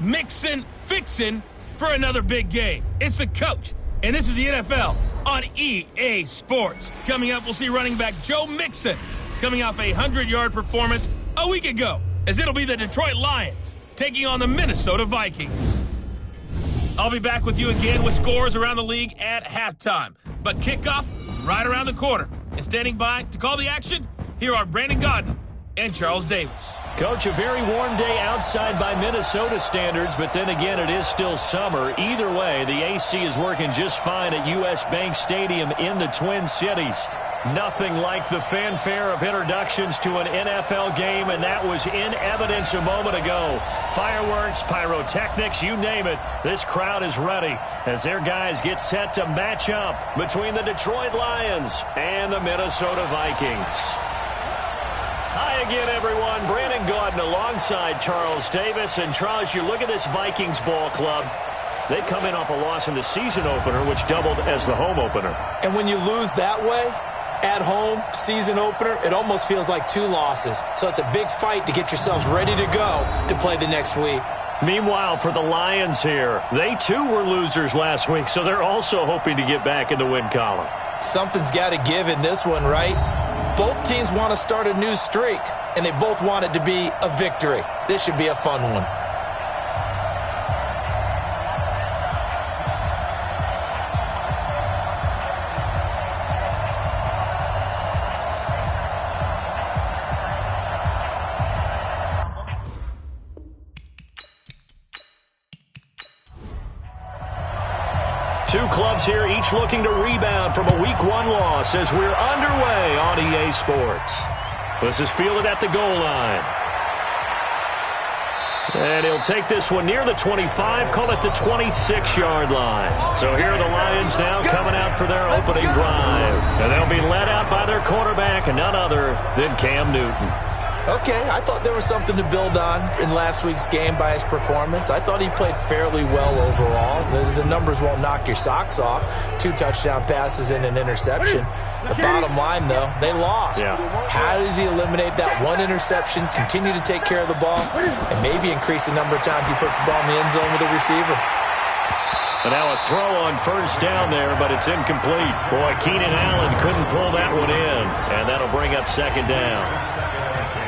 mixin', fixin' for another big game. It's the coach, and this is the NFL on EA Sports. Coming up, we'll see running back Joe Mixon coming off a 100-yard performance a week ago, as it'll be the Detroit Lions taking on the Minnesota Vikings. I'll be back with you again with scores around the league at halftime. But kickoff right around the corner. And standing by to call the action, here are Brandon Godden and Charles Davis. Coach, a very warm day outside by Minnesota standards, but then again, it is still summer. Either way, the AC is working just fine at U.S. Bank Stadium in the Twin Cities. Nothing like the fanfare of introductions to an NFL game, and that was in evidence a moment ago. Fireworks, pyrotechnics, you name it. This crowd is ready as their guys get set to match up between the Detroit Lions and the Minnesota Vikings. Hi again, everyone. Brandon Gaudin alongside Charles Davis. And Charles, you look at this Vikings ball club. They come in off a loss in the season opener, which doubled as the home opener. And when you lose that way, at home, season opener, it almost feels like 2 losses. So it's a big fight to get yourselves ready to go to play the next week. Meanwhile, for the Lions here, they too were losers last week, so they're also hoping to get back in the win column. Something's got to give in this one, right? Both teams want to start a new streak, and they both want it to be a victory. This should be a fun one. Two clubs here, each looking to rebound from a Week 1 loss as we're underway on EA Sports. This is fielded at the goal line. And he'll take this one near the 25, call it the 26-yard line. So here are the Lions now coming out for their opening drive. And they'll be led out by their quarterback, and none other than Cam Newton. Okay, I thought there was something to build on in last week's game by his performance. I thought he played fairly well overall. The numbers won't knock your socks off. 2 touchdown passes and an interception. The bottom line, though, they lost. Yeah. How does he eliminate that 1 interception, continue to take care of the ball, and maybe increase the number of times he puts the ball in the end zone with a receiver? And now a throw on first down there, but it's incomplete. Boy, Keenan Allen couldn't pull that one in, and that'll bring up second down.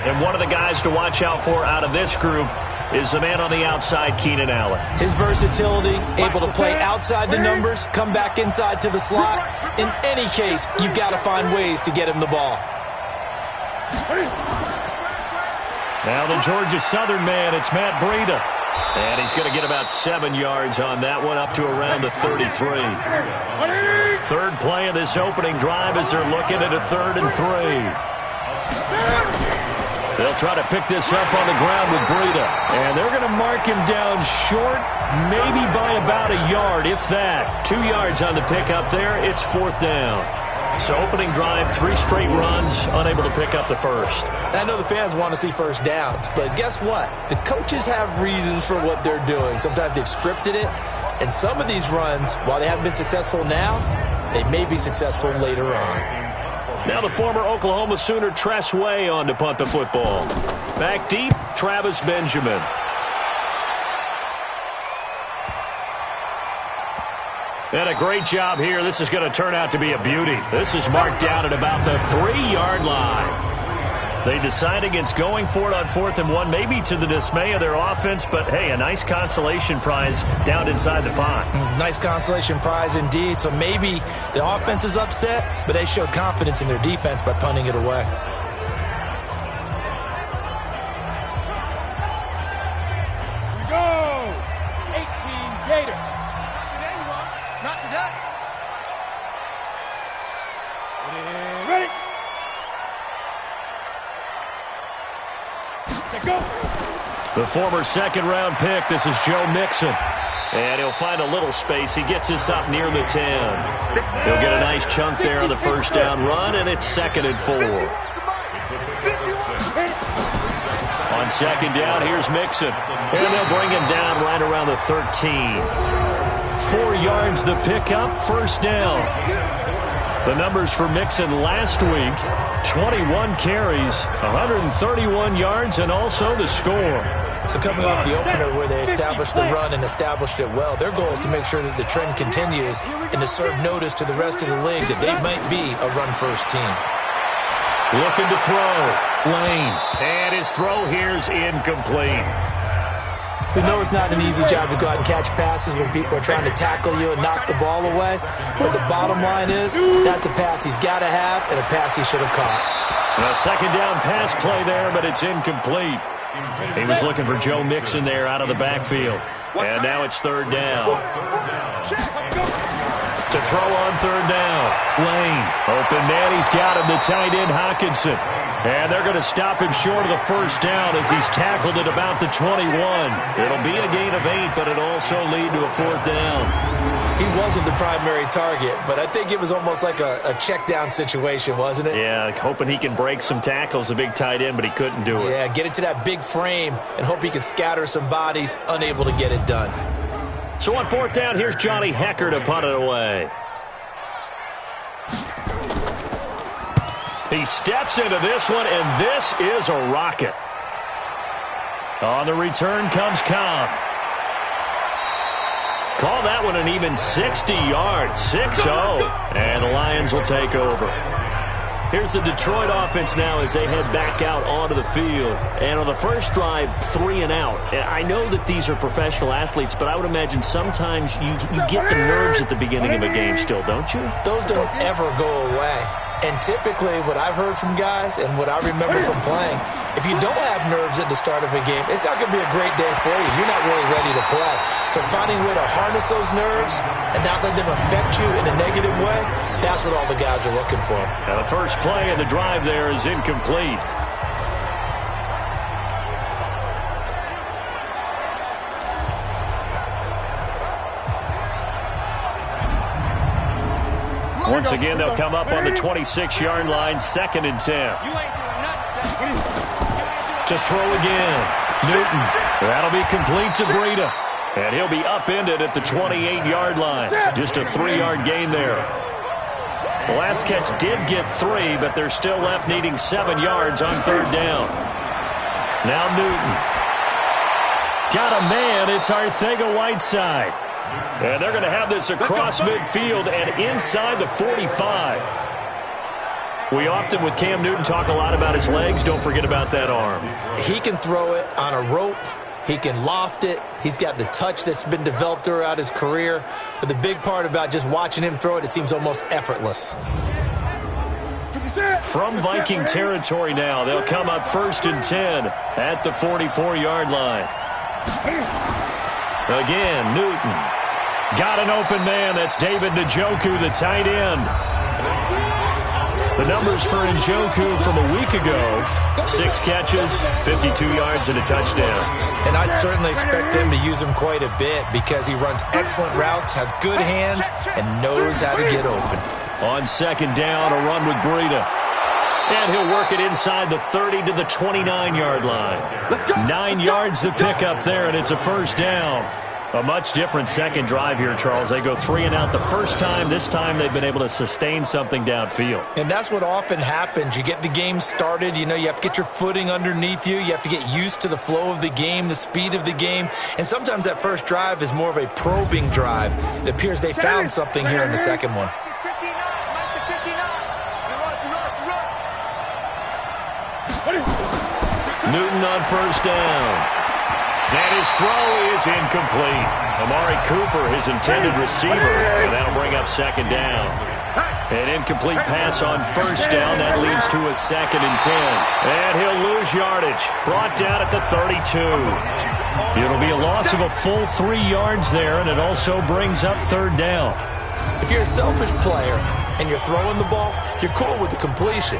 And one of the guys to watch out for out of this group is the man on the outside, Keenan Allen. His versatility, able to play outside the numbers, come back inside to the slot. In any case, you've got to find ways to get him the ball. Now the Georgia Southern man, it's Matt Breida. And he's going to get about 7 yards on that one, up to around the 33. Third play of this opening drive as they're looking at a 3rd and 3. They'll try to pick this up on the ground with Breida. And they're going to mark him down short, maybe by about a yard, if that. 2 yards on the pickup there. It's 4th down. So opening drive, 3 straight runs, unable to pick up the first. I know the fans want to see first downs, but guess what? The coaches have reasons for what they're doing. Sometimes they've scripted it, and some of these runs, while they haven't been successful now, they may be successful later on. Now the former Oklahoma Sooner Tress Way on to punt the football. Back deep, Travis Benjamin. And a great job here. This is going to turn out to be a beauty. This is marked down at about the 3-yard line. They decide against going for it on 4th and 1, maybe to the dismay of their offense, but hey, a nice consolation prize down inside the 5. Nice consolation prize indeed. So maybe the offense is upset, but they showed confidence in their defense by punting it away. Here we go. 18 Gator. Not today, you are. Not today. Ready? Go. The former second-round pick, this is Joe Mixon. And he'll find a little space. He gets this up near the 10. He'll get a nice chunk there on the first down run, and it's 2nd and 4. On second down, here's Mixon. And they'll bring him down right around the 13. 4 yards the pickup, first down. The numbers for Mixon last week, 21 carries, 131 yards, and also the score. So coming off the opener where they established the run and established it well, their goal is to make sure that the trend continues and to serve notice to the rest of the league that they might be a run-first team. Looking to throw. Lane. And his throw here's incomplete. We know it's not an easy job to go out and catch passes when people are trying to tackle you and knock the ball away. But the bottom line is, that's a pass he's got to have and a pass he should have caught. A second down pass play there, but it's incomplete. He was looking for Joe Mixon there out of the backfield. And now it's third down. To throw on third down. Lane. Open man, he's got him, the tight end Hockenson. And they're going to stop him short of the first down as he's tackled at about the 21. It'll be a gain of 8, but it'll also lead to a fourth down. He wasn't the primary target, but I think it was almost like a check down situation, wasn't it? Yeah, hoping he can break some tackles, a big tight end, but he couldn't do it. Yeah, get it to that big frame and hope he can scatter some bodies, unable to get it done. So on fourth down, here's Johnny Hecker to punt it away. He steps into this one, and this is a rocket. On the return comes Cobb. Call that one an even 60 yards, 6-0, and the Lions will take over. Here's the Detroit offense now as they head back out onto the field. And on the first drive, 3 and out. And I know that these are professional athletes, but I would imagine sometimes you get the nerves at the beginning of a game still, don't you? Those don't ever go away. And typically what I've heard from guys and what I remember from playing, if you don't have nerves at the start of a game, it's not going to be a great day for you. You're not really ready to play. So finding a way to harness those nerves and not let them affect you in a negative way, that's what all the guys are looking for. Now the first play of the drive there is incomplete. Once again, they'll come up on the 26-yard line, 2nd and 10. To throw again. Newton. That'll be complete to Breida. And he'll be upended at the 28-yard line. Just a 3-yard gain there. The last catch did get 3, but they're still left needing 7 yards on third down. Now Newton. Got a man. It's Arcega-Whiteside. And they're going to have this across midfield and inside the 45. We often, with Cam Newton, talk a lot about his legs. Don't forget about that arm. He can throw it on a rope. He can loft it. He's got the touch that's been developed throughout his career. But the big part about just watching him throw it, it seems almost effortless. From Viking territory now, they'll come up 1st and 10 at the 44-yard line. Again, Newton. Got an open man. That's David Njoku, the tight end. The numbers for Njoku from a week ago, 6 catches, 52 yards, and a touchdown. And I'd certainly expect them to use him quite a bit because he runs excellent routes, has good hands, and knows how to get open. On 2nd down, a run with Breida. And he'll work it inside the 30 to the 29-yard line. 9 yards to pick up there, and it's a first down. A much different second drive here, Charles. They go 3 and out the first time. This time they've been able to sustain something downfield. And that's what often happens. You get the game started. You know, you have to get your footing underneath you. You have to get used to the flow of the game, the speed of the game. And sometimes that first drive is more of a probing drive. It appears they found something here in the second one. Newton on first down. And his throw is incomplete. Amari Cooper, his intended receiver, and that'll bring up 2nd down. An incomplete pass on first down. That leads to a 2nd and 10. And he'll lose yardage. Brought down at the 32. It'll be a loss of a full 3 yards there, and it also brings up 3rd down. If you're a selfish player and you're throwing the ball, you're cool with the completion.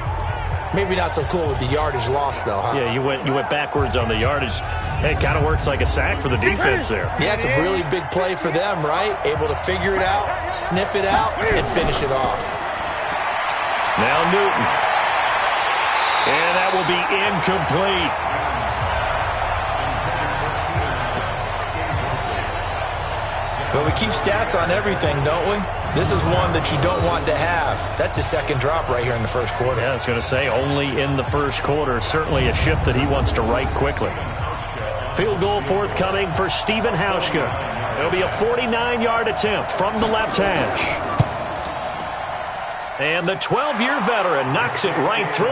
Maybe not so cool with the yardage loss, though, huh? Yeah, you went backwards on the yardage. Hey, it kind of works like a sack for the defense there. Yeah, it's a really big play for them, right? Able to figure it out, sniff it out, and finish it off. Now Newton. And that will be incomplete. Well, we keep stats on everything, don't we? This is one that you don't want to have. That's his 2nd drop right here in the first quarter. Yeah, I was going to say only in the first quarter. Certainly a ship that he wants to right quickly. Field goal forthcoming for Steven Hauschka. It'll be a 49-yard attempt from the left hash. And the 12-year veteran knocks it right through.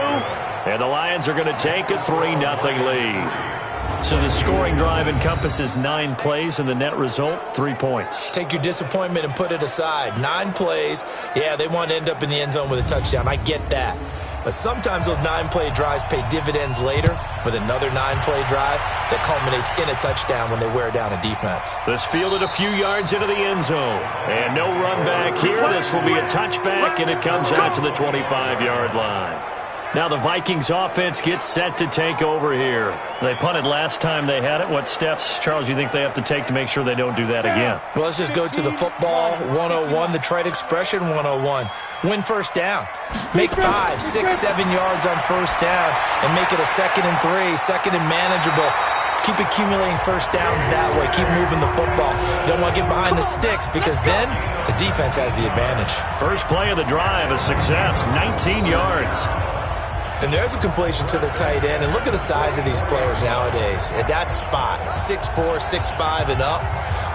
And the Lions are going to take a 3-0 lead. So the scoring drive encompasses 9 plays, and the net result, 3 points. Take your disappointment and put it aside. 9 plays. Yeah, they want to end up in the end zone with a touchdown. I get that. But sometimes those 9-play drives pay dividends later with another 9-play drive that culminates in a touchdown when they wear down a defense. This fielded a few yards into the end zone. And no run back here. This will be a touchback, and it comes out to the 25-yard line. Now the Vikings offense gets set to take over here. They punted last time they had it. What steps, Charles, you think they have to take to make sure they don't do that again? Well, let's just go to the football 101, the trite expression 101. Win first down. Make 5, 6, 7 yards on first down and make it a 2nd and 3, 2nd and manageable. Keep accumulating first downs that way. Keep moving the football. You don't want to get behind the sticks because then the defense has the advantage. First play of the drive, a success, 19 yards. And there's a completion to the tight end. And look at the size of these players nowadays. At that spot, 6'4", 6'5", and up.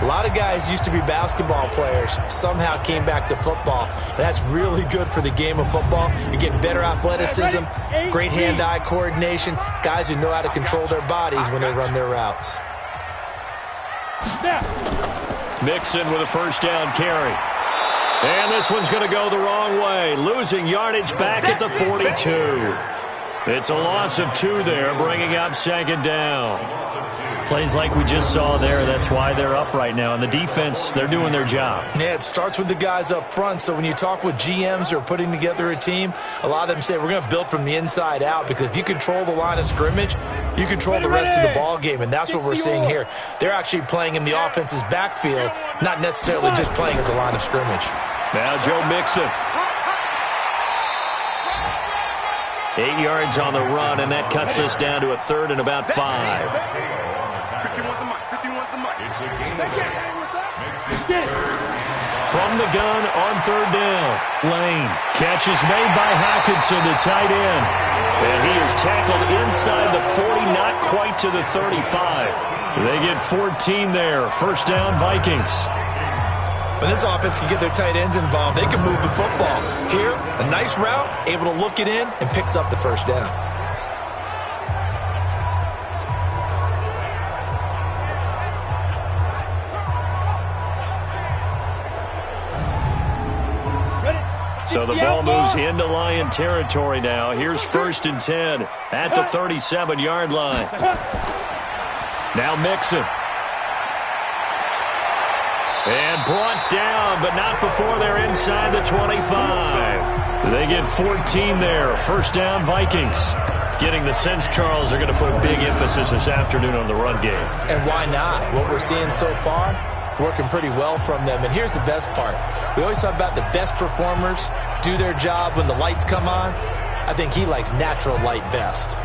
A lot of guys used to be basketball players, somehow came back to football. And that's really good for the game of football. You're getting better athleticism, great hand-eye coordination, guys who know how to control their bodies when they run their routes. Mixon with a first down carry. And this one's going to go the wrong way, losing yardage back at the 42. It's a loss of 2 there, bringing up 2nd down. Plays like we just saw there, that's why they're up right now. And the defense, they're doing their job. Yeah, it starts with the guys up front. So when you talk with GMs who are putting together a team, a lot of them say we're going to build from the inside out, because if you control the line of scrimmage, you control the rest of the ball game, and that's what we're seeing here. They're actually playing in the offense's backfield, not necessarily just playing at the line of scrimmage. Now Joe Mixon. 8 yards on the run, and that cuts us down to a 3rd and about 5. From the gun on 3rd down. Lane. Catch is made by Hockenson, the tight end. And he is tackled inside the 40, not quite to the 35. They get 14 there. First down, Vikings. When this offense can get their tight ends involved, they can move the football. Here, a nice route, able to look it in, and picks up the first down. So the ball moves into Lion territory now. Here's 1st and 10 at the 37-yard line. Now Mixon. And brought down, but not before they're inside the 25. They get 14 there. First down, Vikings. Getting the sense, Charles, they're going to put big emphasis this afternoon on the run game. And why not? What we're seeing so far, it's working pretty well from them. And here's the best part. We always talk about the best performers do their job when the lights come on. I think he likes natural light best.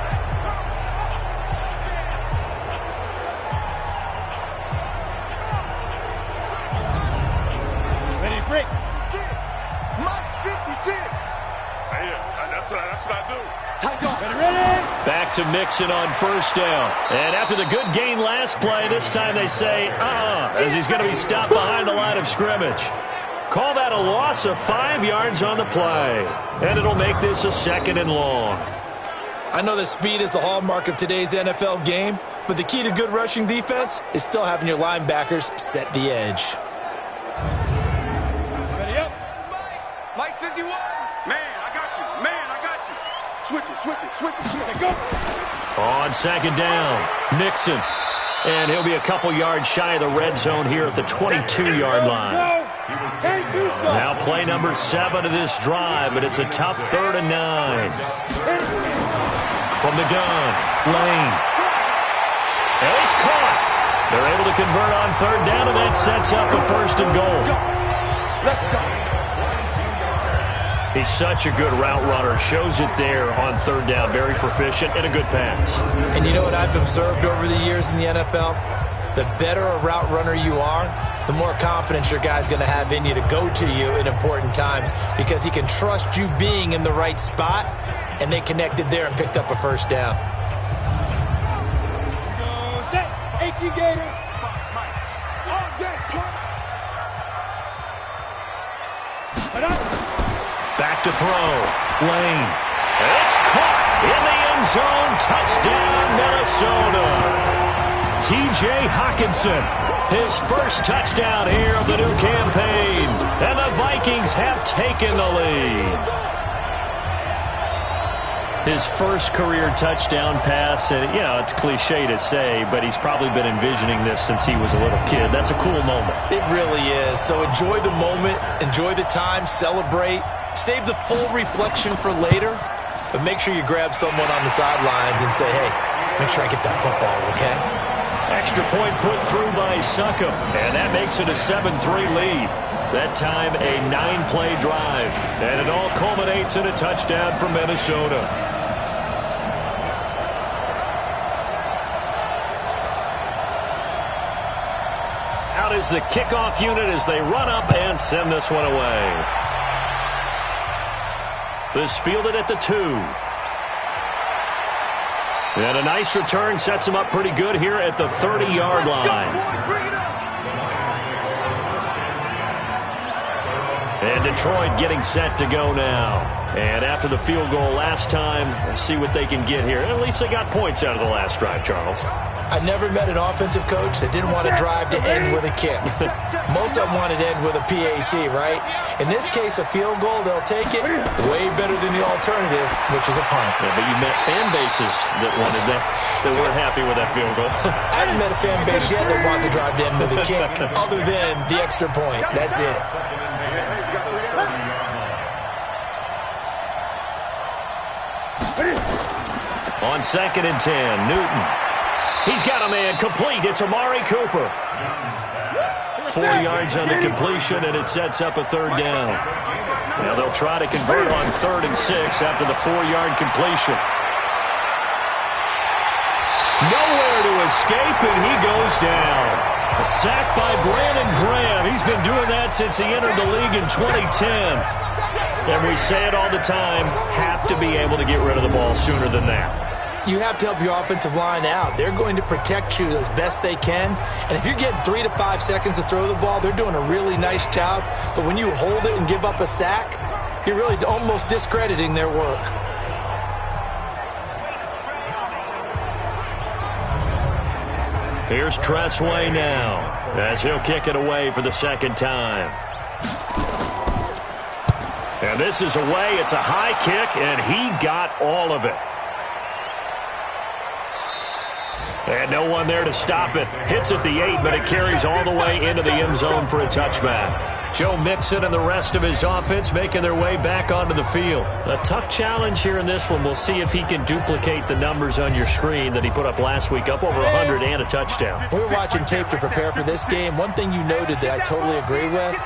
Back to Mixon on first down. And after the good gain last play, this time they say, as he's going to be stopped behind the line of scrimmage. Call that a loss of 5 yards on the play. And it'll make this a 2nd and long. I know that speed is the hallmark of today's NFL game, but the key to good rushing defense is still having your linebackers set the edge. Ready up. Mike 51. Man, I got you. Man, I got you. Switch it. Go. On 2nd down, Mixon. And he'll be a couple yards shy of the red zone here at the 22-yard line. Now play number 7 of this drive, but it's a tough 3rd and 9. From the gun, Lane. And it's caught. They're able to convert on 3rd down, and that sets up a 1st and goal. Let's go. He's such a good route runner. Shows it there on 3rd down. Very proficient and a good pass. And you know what I've observed over the years in the NFL? The better a route runner you are, the more confidence your guy's going to have in you to go to you in important times, because he can trust you being in the right spot, and they connected there and picked up a 1st down. Gator. All day, pump. Back to throw. Lane. It's caught in the end zone. Touchdown, Minnesota. T.J. Hockenson, his first touchdown here of the new campaign. And the Vikings have taken the lead. His first career touchdown pass, and, you know, it's cliche to say, but he's probably been envisioning this since he was a little kid. That's a cool moment. It really is. So enjoy the moment, enjoy the time, celebrate, save the full reflection for later, but make sure you grab someone on the sidelines and say, hey, make sure I get that football, okay? Extra point put through by Succop, and that makes it a 7-3 lead. That time a 9-play drive, and it all culminates in a touchdown for Minnesota. Out is the kickoff unit as they run up and send this one away. This fielded at the 2. And a nice return sets him up pretty good here at the 30-yard line. And Detroit getting set to go now. And after the field goal last time, we'll see what they can get here. At least they got points out of the last drive, Charles. I never met an offensive coach that didn't want to drive to end with a kick. Most of them wanted to end with a PAT, right? In this case, a field goal, they'll take it way better than the alternative, which is a punt. Yeah, but you met fan bases that wanted that, that weren't happy with that field goal. I haven't met a fan base yet that wants to drive to end with a kick, other than the extra point. That's it. On 2nd and 10, Newton. He's got a man complete. It's Amari Cooper. 4 yards on the completion, and it sets up a 3rd down. Now they'll try to convert on 3rd and 6 after the 4-yard completion. Nowhere to escape, and he goes down. A sack by Brandon Graham. He's been doing that since he entered the league in 2010. And we say it all the time, have to be able to get rid of the ball sooner than that. You have to help your offensive line out. They're going to protect you as best they can. And if you're getting 3 to 5 seconds to throw the ball, they're doing a really nice job. But when you hold it and give up a sack, you're really almost discrediting their work. Here's Tressway now as he'll kick it away for the 2nd time. And this is away. It's a high kick, and he got all of it. And no one there to stop it. Hits at the 8, but it carries all the way into the end zone for a touchback. Joe Mixon and the rest of his offense making their way back onto the field. A tough challenge here in this one. We'll see if he can duplicate the numbers on your screen that he put up last week, up over 100 and a touchdown. We were watching tape to prepare for this game. One thing you noted that I totally agree with,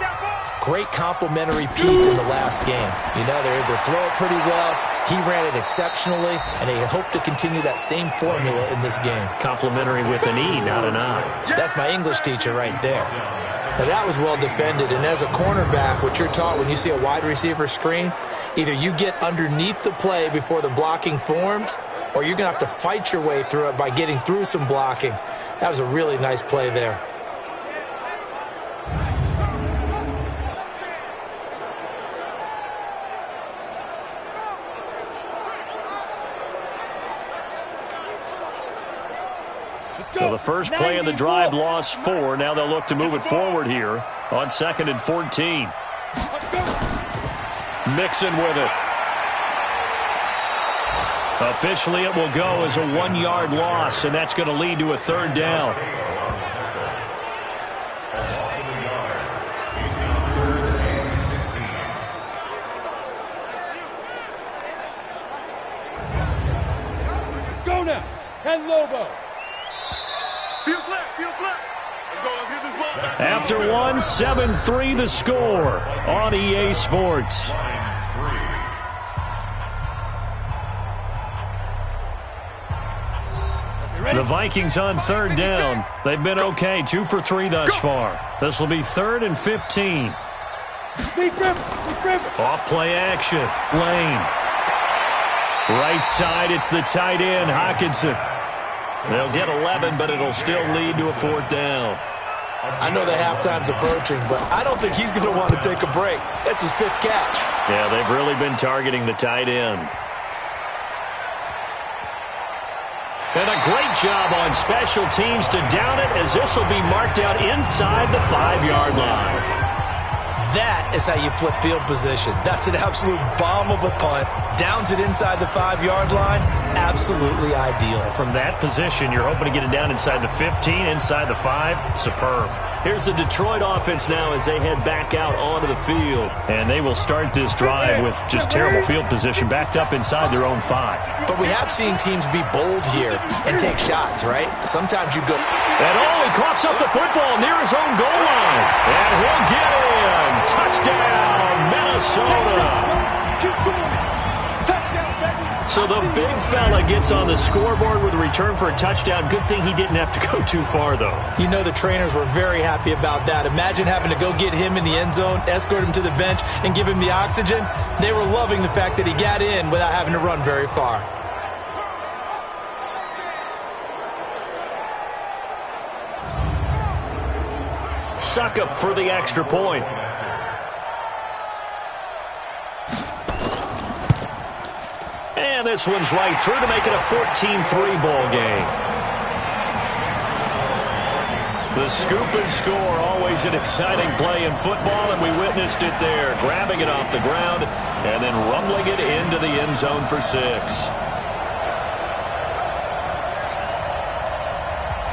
great complimentary piece in the last game. You know, they're able to throw it pretty well. He ran it exceptionally, and they hope to continue that same formula in this game. Complimentary with an E, not an I. That's my English teacher right there. Now, that was well defended, and as a cornerback, what you're taught when you see a wide receiver screen, either you get underneath the play before the blocking forms, or you're going to have to fight your way through it by getting through some blocking. That was a really nice play there. So the first play of the drive lost 4. Now they'll look to move it forward here on 2nd and 14. Mixon with it. Officially, it will go as a 1-yard loss, and that's going to lead to a 3rd down. Let's go now. 10 Lobo. After one, 7-3 the score on EA Sports. The Vikings on 3rd down. They've been okay, 2 for 3 thus far. This will be 3rd and 15. Off play action. Lane. Right side, it's the tight end, Hockenson. They'll get 11, but it'll still lead to a 4th down. I know the halftime's approaching, but I don't think he's going to want to take a break. That's his 5th catch. Yeah, they've really been targeting the tight end. And a great job on special teams to down it, as this will be marked out inside the 5-yard line. That is how you flip field position. That's an absolute bomb of a punt. Downs it inside the 5-yard line. Absolutely ideal. From that position, you're hoping to get it down inside the 15, inside the 5. Superb. Here's the Detroit offense now as they head back out onto the field. And they will start this drive with just terrible field position, backed up inside their own 5. But we have seen teams be bold here and take shots, right? Sometimes you go. And he coughs up the football near his own goal line. And he'll get in. Touchdown, Minnesota. So the big fella gets on the scoreboard with a return for a touchdown. Good thing he didn't have to go too far, though. You know the trainers were very happy about that. Imagine having to go get him in the end zone, escort him to the bench, and give him the oxygen. They were loving the fact that he got in without having to run very far. Suckup for the extra point. And this one's right through to make it a 14-3 ball game. The scoop and score, always an exciting play in football, and we witnessed it there, grabbing it off the ground and then rumbling it into the end zone for 6.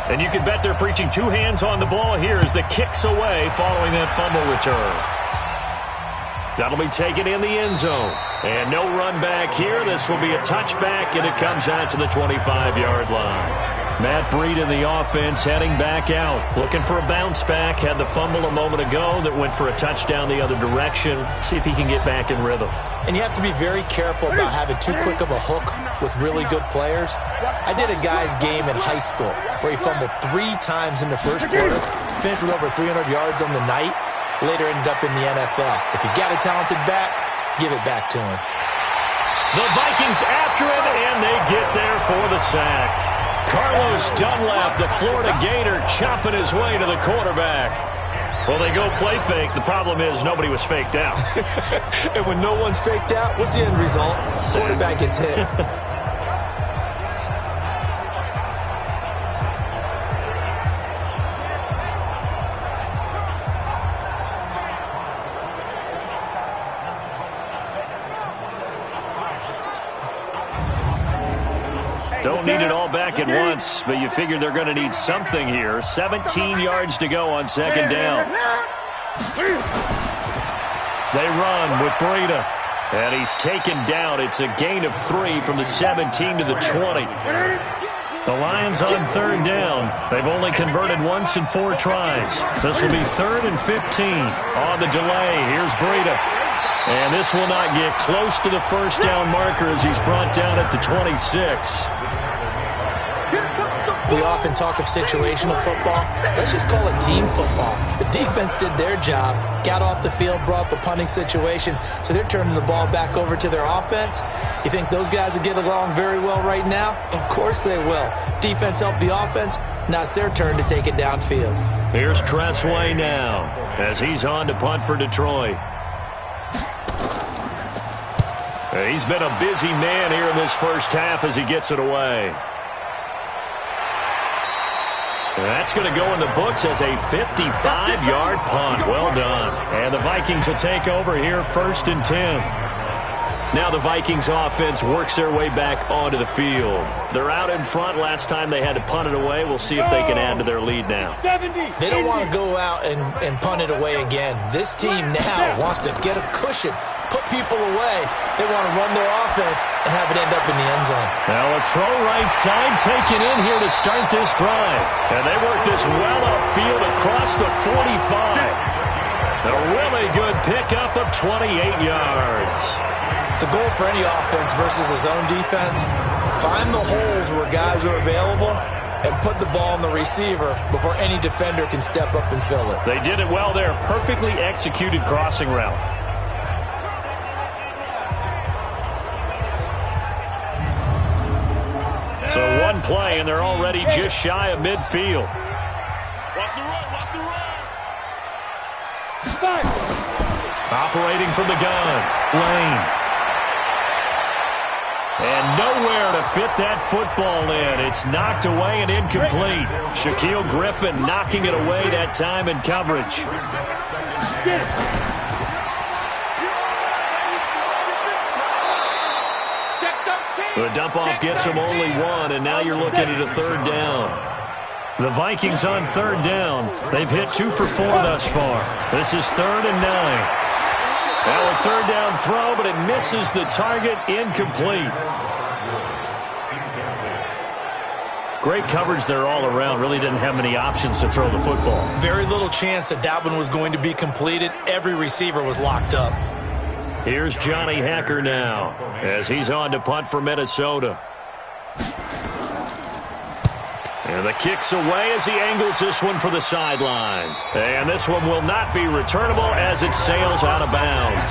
And you can bet they're preaching 2 hands on the ball here as the kick's away following that fumble return. That'll be taken in the end zone. And no run back here. This will be a touchback, and it comes out to the 25-yard line. Matt Breida in the offense heading back out. Looking for a bounce back. Had the fumble a moment ago that went for a touchdown the other direction. See if he can get back in rhythm. And you have to be very careful about having too quick of a hook with really good players. I did a guy's game in high school where he fumbled 3 times in the first quarter, finished with over 300 yards on the night, later ended up in the NFL. If you got a talented back, give it back to him. The Vikings after him, and they get there for the sack. Carlos Dunlap, the Florida Gator, chopping his way to the quarterback. Well, they go play fake. The problem is nobody was faked out. And when no one's faked out, what's the end result? Quarterback gets hit. Don't need it all back at once, but you figure they're going to need something here. 17 yards to go on 2nd down. They run with Breida, and he's taken down. It's a gain of 3 from the 17 to the 20. The Lions on 3rd down. They've only converted once in 4 tries. This will be 3rd and 15 on the delay. Here's Breida. And this will not get close to the first down marker as he's brought down at the 26. We often talk of situational football. Let's just call it team football. The defense did their job, got off the field, brought the punting situation, so they're turning the ball back over to their offense. You think those guys will get along very well right now? Of course they will. Defense helped the offense. Now it's their turn to take it downfield. Here's Tressway now as he's on to punt for Detroit. He's been a busy man here in this first half as he gets it away. That's going to go in the books as a 55-yard punt. Well done. And the Vikings will take over here 1st and 10. Now the Vikings offense works their way back onto the field. They're out in front. Last time they had to punt it away. We'll see if they can add to their lead now. They don't want to go out and punt it away again. This team now wants to get a cushion, put people away. They want to run their offense and have it end up in the end zone. Now a throw right side taken in here to start this drive. And they work this well upfield across the 45. A really good pickup of 28 yards. The goal for any offense versus his own defense, find the holes where guys are available and put the ball on the receiver before any defender can step up and fill it. They did it well there. Perfectly executed crossing route. So 1 play, and they're already just shy of midfield. Watch the run, watch the run. Operating from the gun, Lane. And nowhere to fit that football in. It's knocked away and incomplete. Shaquille Griffin knocking it away that time in coverage. The dump-off gets him only one, and now you're looking at a third down. The Vikings on third down. They've hit 2 for 4 thus far. This is 3rd and 9. Now a third down throw, but it misses the target, incomplete. Great coverage there all around. Really didn't have many options to throw the football. Very little chance that one was going to be completed. Every receiver was locked up. Here's Johnny Hacker now as he's on to punt for Minnesota. And the kick's away as he angles this one for the sideline. And this one will not be returnable as it sails out of bounds.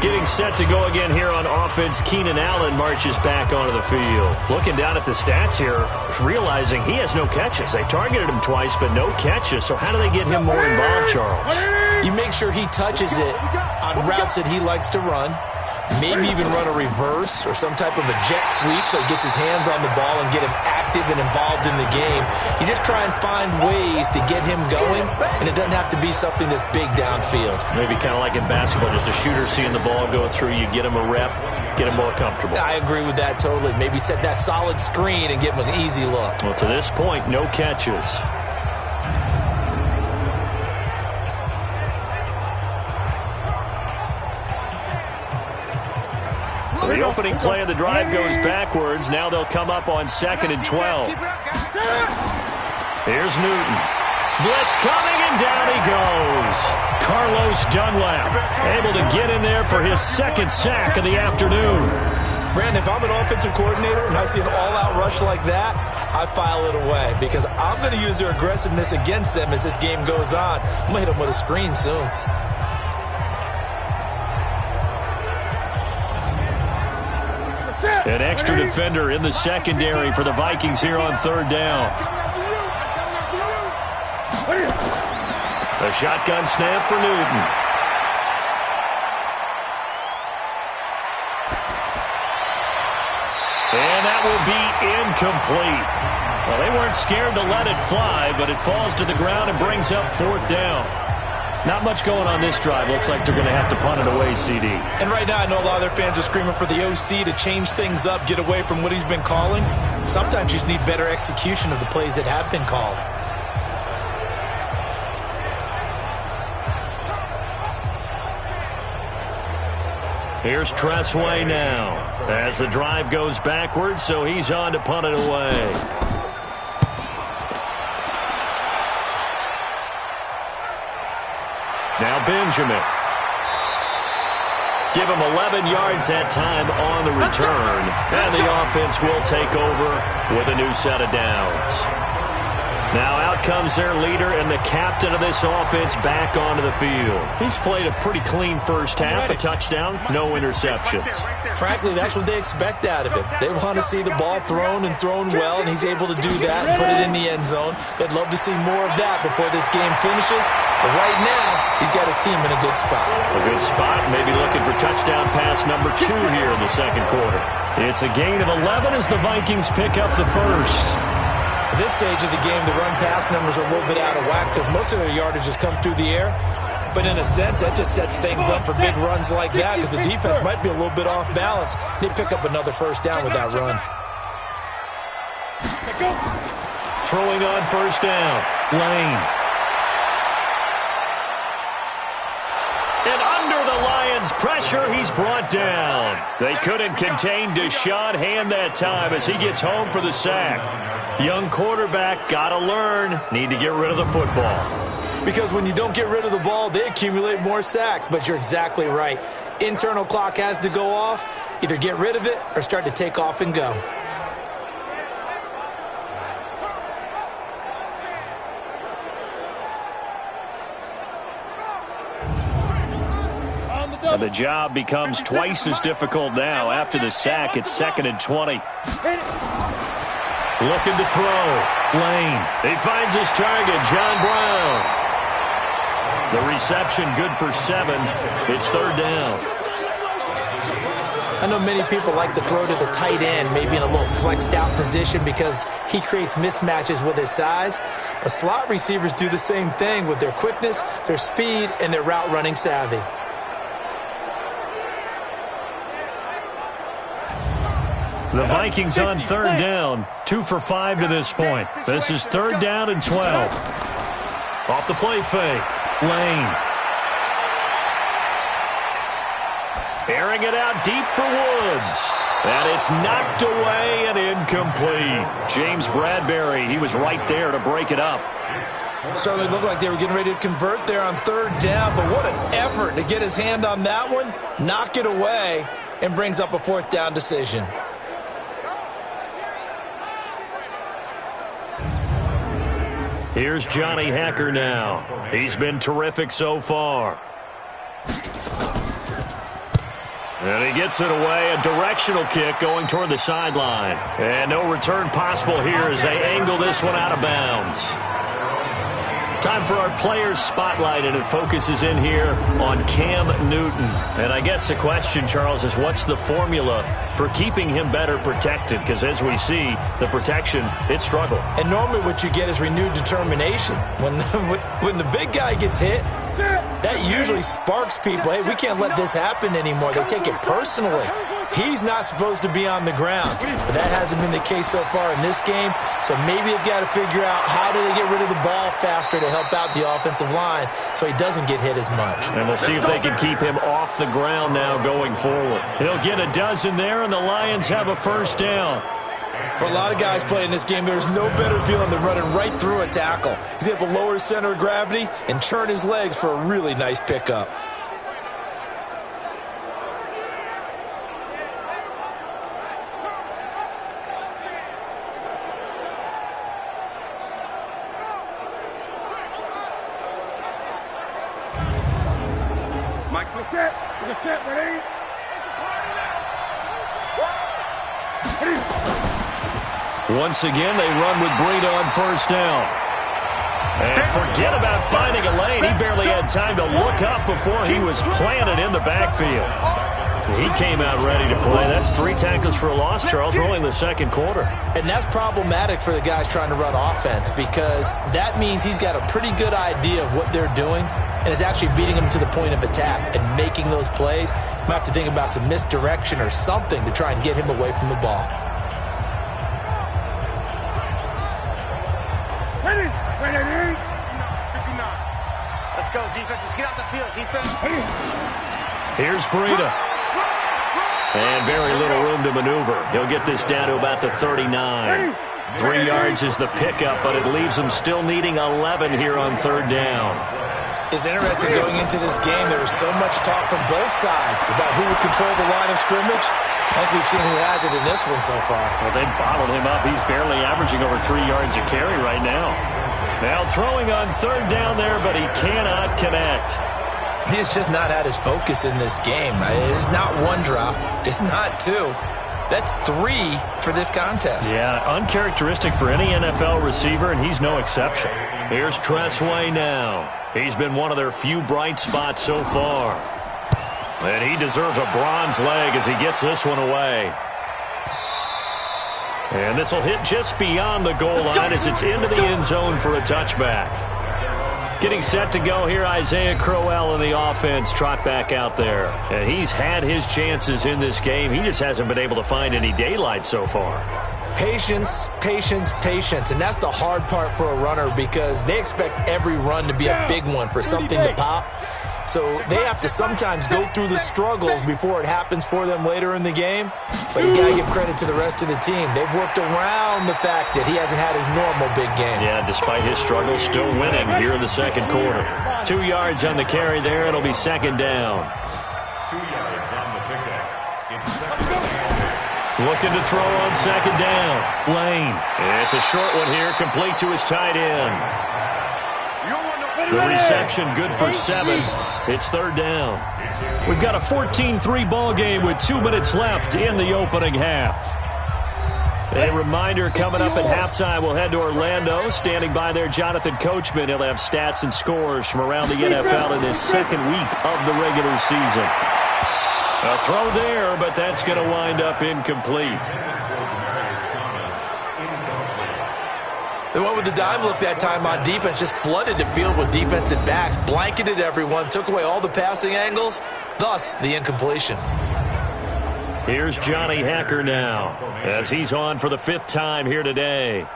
Getting set to go again here on offense, Keenan Allen marches back onto the field. Looking down at the stats here, realizing he has no catches. They targeted him twice, but no catches. So how do they get him more involved, Charles? You make sure he touches it on routes that he likes to run. Maybe even run a reverse or some type of a jet sweep so he gets his hands on the ball and get him active and involved in the game. You just try and find ways to get him going, and it doesn't have to be something that's big downfield. Maybe kind of like in basketball, just a shooter seeing the ball go through, you get him a rep, get him more comfortable. I agree with that totally. Maybe set that solid screen and give him an easy look. Well, to this point, no catches. The opening play of the drive goes backwards. Now they'll come up on 2nd and 12. Here's Newton. Blitz coming, and down he goes. Carlos Dunlap able to get in there for his 2nd sack of the afternoon. Brandon, if I'm an offensive coordinator and I see an all-out rush like that, I file it away because I'm going to use their aggressiveness against them as this game goes on. I'm going to hit them with a screen soon. An extra defender in the secondary for the Vikings here on third down. A shotgun snap for Newton. And that will be incomplete. Well, they weren't scared to let it fly, but it falls to the ground and brings up 4th down. Not much going on this drive. Looks like they're going to have to punt it away, CD. And right now I know a lot of their fans are screaming for the OC to change things up, get away from what he's been calling. Sometimes you just need better execution of the plays that have been called. Here's Tressway now as the drive goes backwards, so he's on to punt it away. Now Benjamin. Give him 11 yards that time on the return. And the offense will take over with a new set of downs. Now out comes their leader and the captain of this offense back onto the field. He's played a pretty clean first half, a touchdown, no interceptions. Frankly, that's what they expect out of him. They want to see the ball thrown and thrown well, and he's able to do that and put it in the end zone. They'd love to see more of that before this game finishes. But right now, he's got his team in a good spot. A good spot, maybe looking for touchdown pass number 2 here in the second quarter. It's a gain of 11 as the Vikings pick up the first. At this stage of the game, the run-pass numbers are a little bit out of whack because most of their yardage has come through the air. But in a sense, that just sets things up for big runs like that because the defense might be a little bit off balance. They pick up another first down with that run. Throwing on first down, Lane. And under the Lions' pressure, he's brought down. They couldn't contain Deshaun Hand that time as he gets home for the sack. Young quarterback, gotta learn, need to get rid of the football. Because when you don't get rid of the ball, they accumulate more sacks. But you're exactly right. Internal clock has to go off. Either get rid of it or start to take off and go. And the job becomes twice as difficult now. After the sack, it's 2nd and 20. Looking to throw. Lane. He finds his target, John Brown. The reception good for 7. It's 3rd down. I know many people like to throw to the tight end, maybe in a little flexed out position because he creates mismatches with his size. But slot receivers do the same thing with their quickness, their speed, and their route running savvy. The Vikings on 3rd down, 2 for 5 to this point. This is 3rd down and 12. Off the play fake. Lane. Airing it out deep for Woods. And it's knocked away and incomplete. James Bradbury, he was right there to break it up. Certainly looked like they were getting ready to convert there on 3rd down, but what an effort to get his hand on that one, knock it away, and brings up a 4th down decision. Here's Johnny Hacker now. He's been terrific so far. And he gets it away, a directional kick going toward the sideline. And no return possible here as they angle this one out of bounds. Time for our players spotlight, and it focuses in here on Cam Newton. And I guess the question, Charles, is what's the formula for keeping him better protected? Because as we see, the protection, it struggled. And normally what you get is renewed determination. When the big guy gets hit, that usually sparks people. Hey, we can't let this happen anymore. They take it personally. He's not supposed to be on the ground. But that hasn't been the case so far in this game. So maybe they've got to figure out how do they get rid of the ball faster to help out the offensive line so he doesn't get hit as much. And we'll see if they can keep him off the ground now going forward. He'll get a dozen there, and the Lions have a 1st down. For a lot of guys playing this game, there's no better feeling than running right through a tackle. He's able to lower his center of gravity and churn his legs for a really nice pickup. Mike, look at ready? Once again, they run with Breida on 1st down. And forget about finding a lane. He barely had time to look up before he was planted in the backfield. He came out ready to play. That's 3 tackles for a loss, Charles, rolling the 2nd quarter. And that's problematic for the guys trying to run offense because that means he's got a pretty good idea of what they're doing and is actually beating them to the point of attack and making those plays. Might have to think about some misdirection or something to try and get him away from the ball. Ready? 59. Let's go, defense. Let's get out the field, defense. Here's Breida. And very little room to maneuver. He'll get this down to about the 39. 3 yards is the pickup, but it leaves him still needing 11 here on 3rd down. It's interesting going into this game. There was so much talk from both sides about who would control the line of scrimmage. I think we've seen who has it in this one so far. Well, they bottled him up. He's barely averaging over 3 yards a carry right now. Now throwing on 3rd down there, but he cannot connect. He has just not had his focus in this game. It's not 1 drop. It's not 2. That's 3 for this contest. Yeah, uncharacteristic for any NFL receiver, and he's no exception. Here's Tressway now. He's been one of their few bright spots so far. And he deserves a bronze leg as he gets this one away. And this will hit just beyond the goal line as it's into the end zone for a touchback. Getting set to go here, Isaiah Crowell in the offense, trot back out there. And he's had his chances in this game. He just hasn't been able to find any daylight so far. Patience, patience, patience. And that's the hard part for a runner because they expect every run to be a big one for something to pop. So they have to sometimes go through the struggles before it happens for them later in the game. But you got to give credit to the rest of the team. They've worked around the fact that he hasn't had his normal big game. Yeah, despite his struggles, still winning here in the 2nd quarter. 2 yards on the carry there. It'll be 2nd down. 2 yards on the pickup. It's 2nd down. Looking to throw on 2nd down. Lane. It's a short one here, complete to his tight end. The reception good for 7. It's third down. We've got a 14-3 ball game with 2 minutes left in the opening half. A reminder coming up at halftime, we'll head to Orlando. Standing by there, Jonathan Coachman. He'll have stats and scores from around the NFL in this second week of the regular season. A throw there, but that's going to wind up incomplete. They went with the dime look that time on defense, just flooded the field with defensive backs, blanketed everyone, took away all the passing angles, thus the incompletion. Here's Johnny Hacker now, as he's on for the 5th time here today.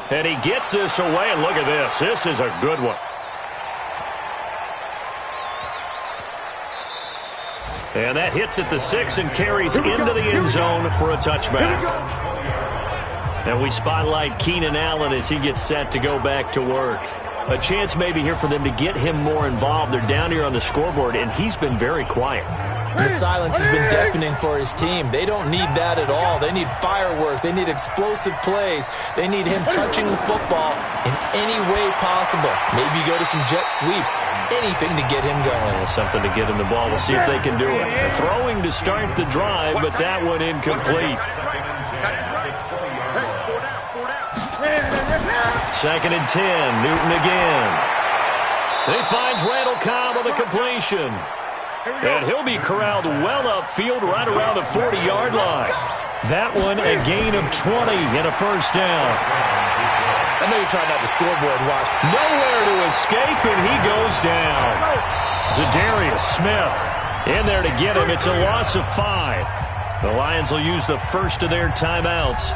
And he gets this away, and look at this. This is a good one. And that hits at the 6 and carries into the end zone for a touchback. And we spotlight Keenan Allen as he gets set to go back to work. A chance maybe here for them to get him more involved. They're down here on the scoreboard, and he's been very quiet. The silence has been deafening for his team. They don't need that at all. They need fireworks. They need explosive plays. They need him touching the football in any way possible. Maybe go to some jet sweeps. Anything to get him going. Something to get him the ball. We'll see if they can do it. They're throwing to start the drive, but that one incomplete. 2nd and 10. Newton again. He finds Randall Cobb on the completion. And he'll be corralled well upfield right around the 40-yard line. That one a gain of 20 and a first down. I know you're trying not to scoreboard watch. Nowhere to escape, and he goes down. Zadarius Smith in there to get him. It's a loss of 5. The Lions will use the first of their timeouts,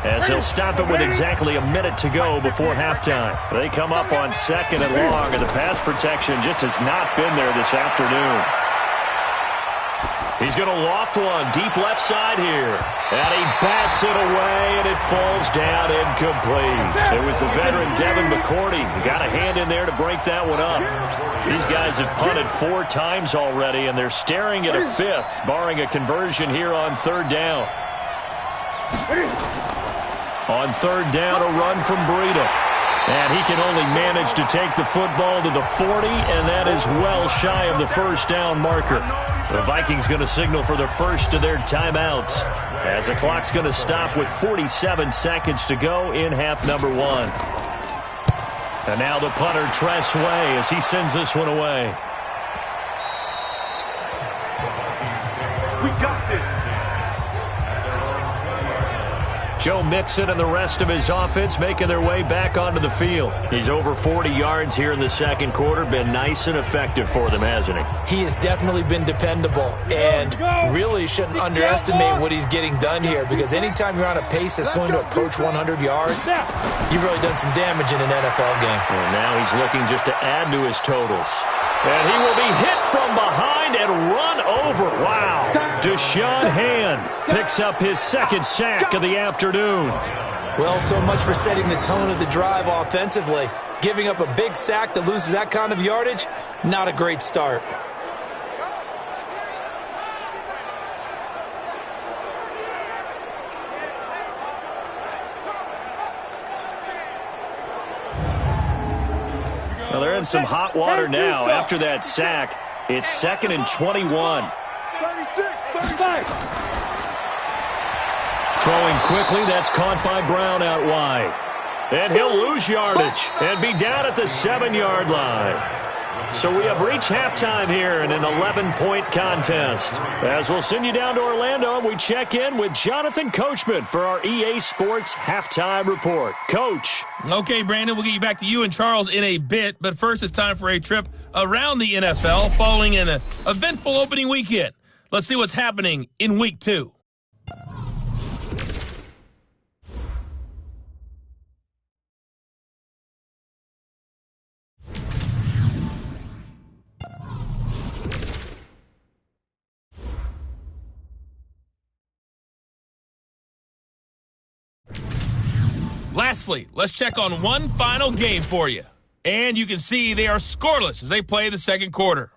as they'll stop it with exactly a minute to go before halftime. They come up on 2nd and long, and the pass protection just has not been there this afternoon. He's going to loft one deep left side here. And he bats it away, and it falls down incomplete. It was the veteran Devin McCourty who got a hand in there to break that one up. These guys have punted 4 times already, and they're staring at a 5th, barring a conversion here on 3rd down. On 3rd down, a run from Breida. And he can only manage to take the football to the 40, and that is well shy of the first down marker. The Vikings going to signal for the first of their timeouts, as the clock's going to stop with 47 seconds to go in half number 1. And now the punter, Tress Way, as he sends this one away. We got this. Joe Mixon and the rest of his offense making their way back onto the field. He's over 40 yards here in the second quarter. Been nice and effective for them, hasn't he? He has definitely been dependable, and really shouldn't underestimate what he's getting done here, because anytime you're on a pace that's going to approach 100 yards, you've really done some damage in an NFL game. And now he's looking just to add to his totals. And he will be hit from behind and run over. Wow. Deshaun Hand picks up his 2nd sack of the afternoon. Well, so much for setting the tone of the drive offensively. Giving up a big sack that loses that kind of yardage, not a great start. Well, they're in some hot water now. After that sack, it's 2nd and 21. 36, 35. Throwing quickly, that's caught by Brown out wide. And he'll lose yardage and be down at the 7-yard line. So we have reached halftime here in an 11-point contest. As we'll send you down to Orlando, and we check in with Jonathan Coachman for our EA Sports Halftime Report. Coach. Okay, Brandon, we'll get you back to you and Charles in a bit, but first it's time for a trip around the NFL following an eventful opening weekend. Let's see what's happening in Week 2. Lastly, let's check on one final game for you. And you can see they are scoreless as they play the second quarter.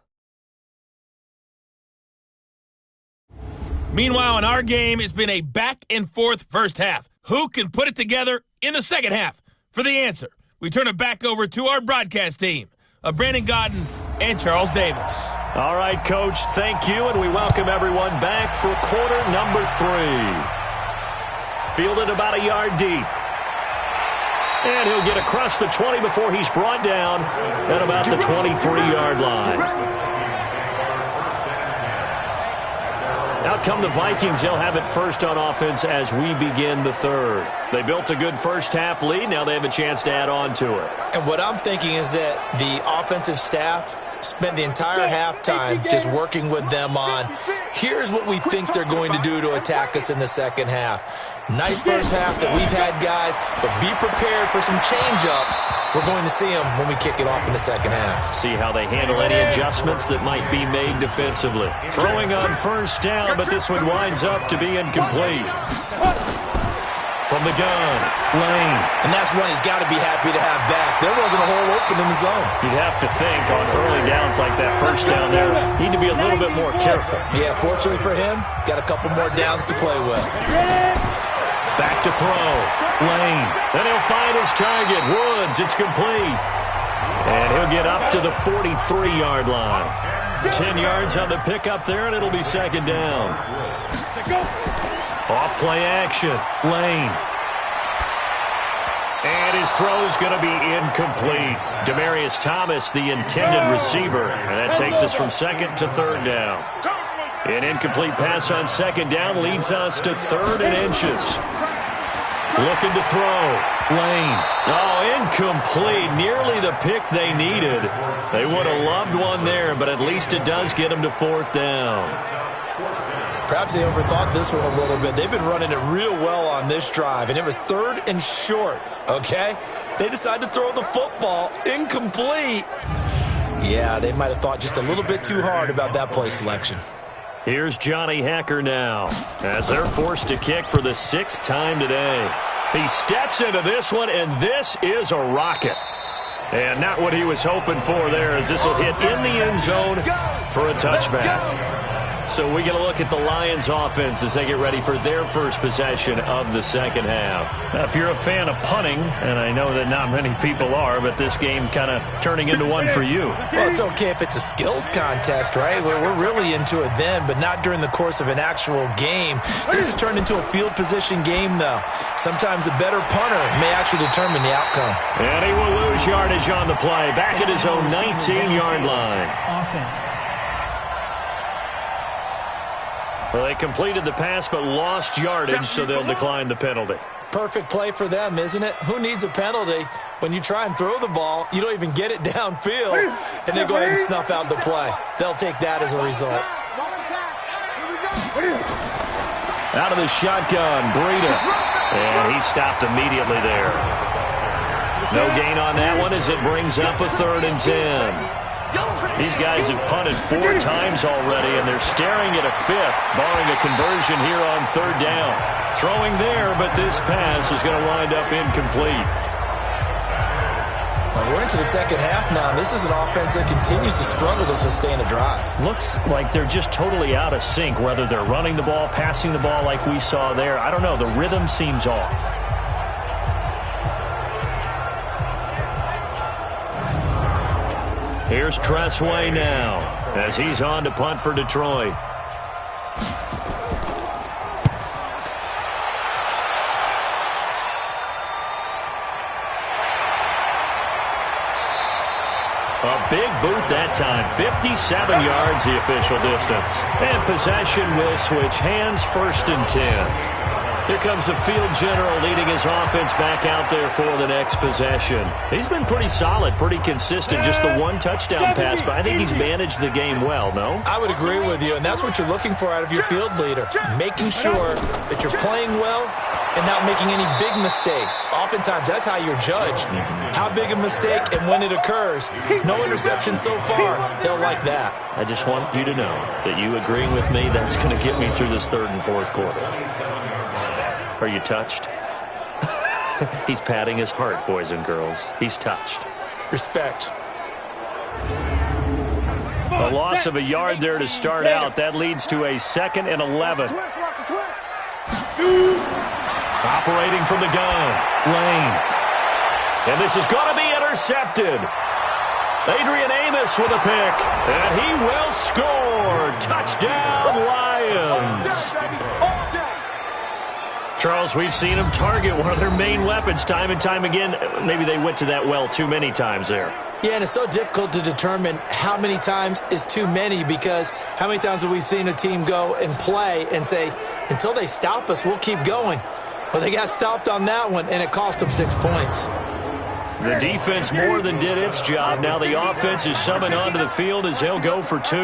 Meanwhile, in our game, it's been a back-and-forth first half. Who can put it together in the second half? For the answer, we turn it back over to our broadcast team of Brandon Godden and Charles Davis. All right, Coach, thank you, and we welcome everyone back for quarter number 3. Fielded about a yard deep. And he'll get across the 20 before he's brought down at about the 23-yard line. Out come the Vikings. They'll have it first on offense as we begin the third. They built a good first-half lead. Now they have a chance to add on to it. And what I'm thinking is that the offensive staff spent the entire halftime just working with them on, here's what we think they're going to do to attack us in the second half. Nice first half that we've had, guys, but be prepared for some change-ups. We're going to see them when we kick it off in the second half. See how they handle any adjustments that might be made defensively. Throwing on first down, but this one winds up to be incomplete. From the gun, Lane. And that's one he's got to be happy to have back. There wasn't a hole open in the zone. You'd have to think on early downs like that first down there, need to be a little bit more careful. Yeah, fortunately for him, got a couple more downs to play with. Back to throw, Lane. Then he'll find his target, Woods. It's complete. And he'll get up to the 43-yard line. 10 yards on the pickup there, and it'll be second down. Off play action, Lane. And his throw's going to be incomplete. Demaryius Thomas, the intended receiver. And that takes us from second to third down. An incomplete pass on second down leads us to third and inches. Looking to throw, Lane. Oh, incomplete. Nearly the pick they needed. They would have loved one there, but at least it does get them to fourth down. Perhaps they overthought this one a little bit. They've been running it real well on this drive, and it was third and short, okay? They decided to throw the football incomplete. Yeah, they might have thought just a little bit too hard about that play selection. Here's Johnny Hacker now as they're forced to kick for the 6th time today. He steps into this one, and this is a rocket. And not what he was hoping for there, as this will hit in the end zone for a touchback. So we get a look at the Lions offense as they get ready for their first possession of the second half. Now, if you're a fan of punting, and I know that not many people are, but this game kind of turning into one for you. Well, it's okay if it's a skills contest, right? We're really into it then, but not during the course of an actual game. This has turned into a field position game, though. Sometimes a better punter may actually determine the outcome. And he will lose yardage on the play, back at his own 19-yard line. Offense. Well, they completed the pass but lost yardage, so they'll decline the penalty. Perfect play for them, isn't it? Who needs a penalty? When you try and throw the ball, you don't even get it downfield, and they go ahead and snuff out the play. They'll take that as a result. Out of the shotgun, Breida. And he stopped immediately there. No gain on that one as it brings up a 3rd and 10. These guys have punted 4 times already, and they're staring at a 5th, barring a conversion here on 3rd down. Throwing there, but this pass is going to wind up incomplete. Well, we're into the second half now. This is an offense that continues to struggle to sustain a drive. Looks like they're just totally out of sync, whether they're running the ball, passing the ball like we saw there. I don't know. The rhythm seems off. Here's Tressway now as he's on to punt for Detroit. A big boot that time. 57 yards the official distance. And possession will switch hands, 1st and 10. Here comes the field general leading his offense back out there for the next possession. He's been pretty solid, pretty consistent. Just the 1 touchdown pass, but I think he's managed the game well, no? I would agree with you, and that's what you're looking for out of your field leader. Making sure that you're playing well and not making any big mistakes. Oftentimes, that's how you're judged. How big a mistake and when it occurs. No interception so far. They'll like that. I just want you to know that you agreeing with me, that's going to get me through this 3rd and 4th quarter. Are you touched? He's patting his heart, boys and girls. He's touched. Respect. A loss of a yard there to start out. That leads to a 2nd and 11. Operating from the gun, Lane. And this is going to be intercepted. Adrian Amos with a pick, and he will score. Touchdown, Lions. Charles, we've seen them target one of their main weapons time and time again. Maybe they went to that well too many times there. Yeah, and it's so difficult to determine how many times is too many, because how many times have we seen a team go and play and say, until they stop us, we'll keep going. Well, they got stopped on that one, and it cost them 6 points. The defense more than did its job. Now the offense is summoned onto the field as they'll go for 2.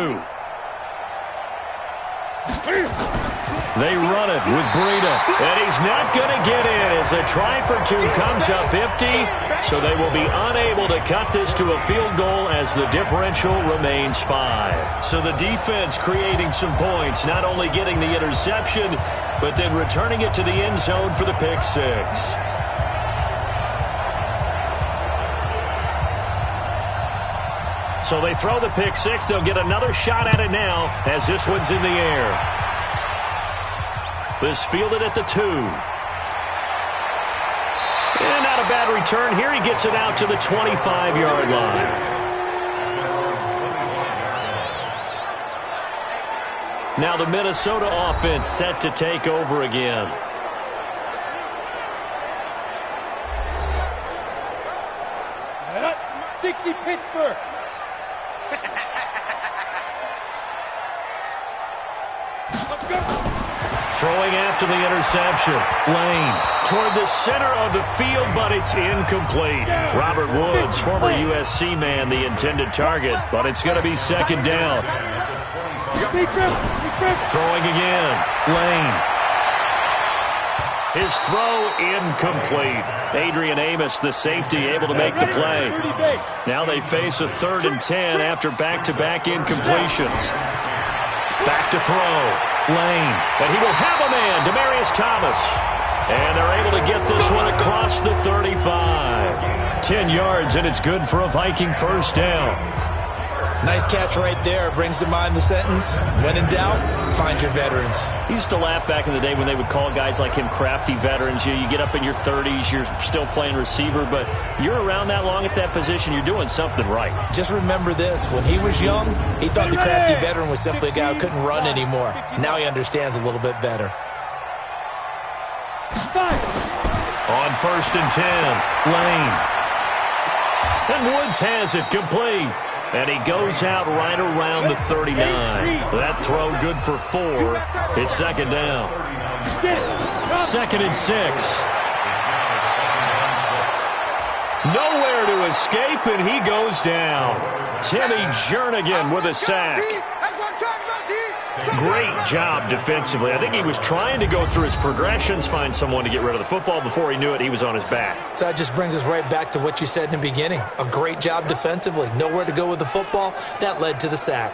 They run it with Breida, and he's not going to get in as a try for 2 comes up empty, so they will be unable to cut this to a field goal as the differential remains 5. So the defense creating some points, not only getting the interception, but then returning it to the end zone for the pick 6. So they throw the pick 6. They'll get another shot at it now as this one's in the air. This fielded at the 2. And not a bad return here. He gets it out to the 25-yard line. Now the Minnesota offense set to take over again. Pittsburgh. Throwing after the interception. Lane toward the center of the field, but it's incomplete. Robert Woods, former USC man, the intended target, but it's going to be second down. Throwing again. Lane. His throw incomplete. Adrian Amos, the safety, able to make the play. Now they face a 3rd and 10 after back-to-back incompletions. Back to throw. Lane. And he will have a man, Demaryius Thomas. And they're able to get this one across the 35. 10 yards, and it's good for a Viking first down. Nice catch right there. Brings to mind the sentence, when in doubt, find your veterans. He used to laugh back in the day when they would call guys like him crafty veterans. You get up in your 30s, you're still playing receiver, but you're around that long at that position, you're doing something right. Just remember this. When he was young, he thought the crafty veteran was simply a guy who couldn't run anymore. Now he understands a little bit better. On 1st and 10, Lane. And Woods has it complete. And he goes out right around the 39. That throw good for 4. It's second down. 2nd and 6. Nowhere to escape, and he goes down. Timmy Jernigan with a sack. Great job defensively. I think he was trying to go through his progressions, find someone to get rid of the football. Before he knew it, he was on his back. So that just brings us right back to what you said in the beginning. A great job defensively. Nowhere to go with the football. That led to the sack.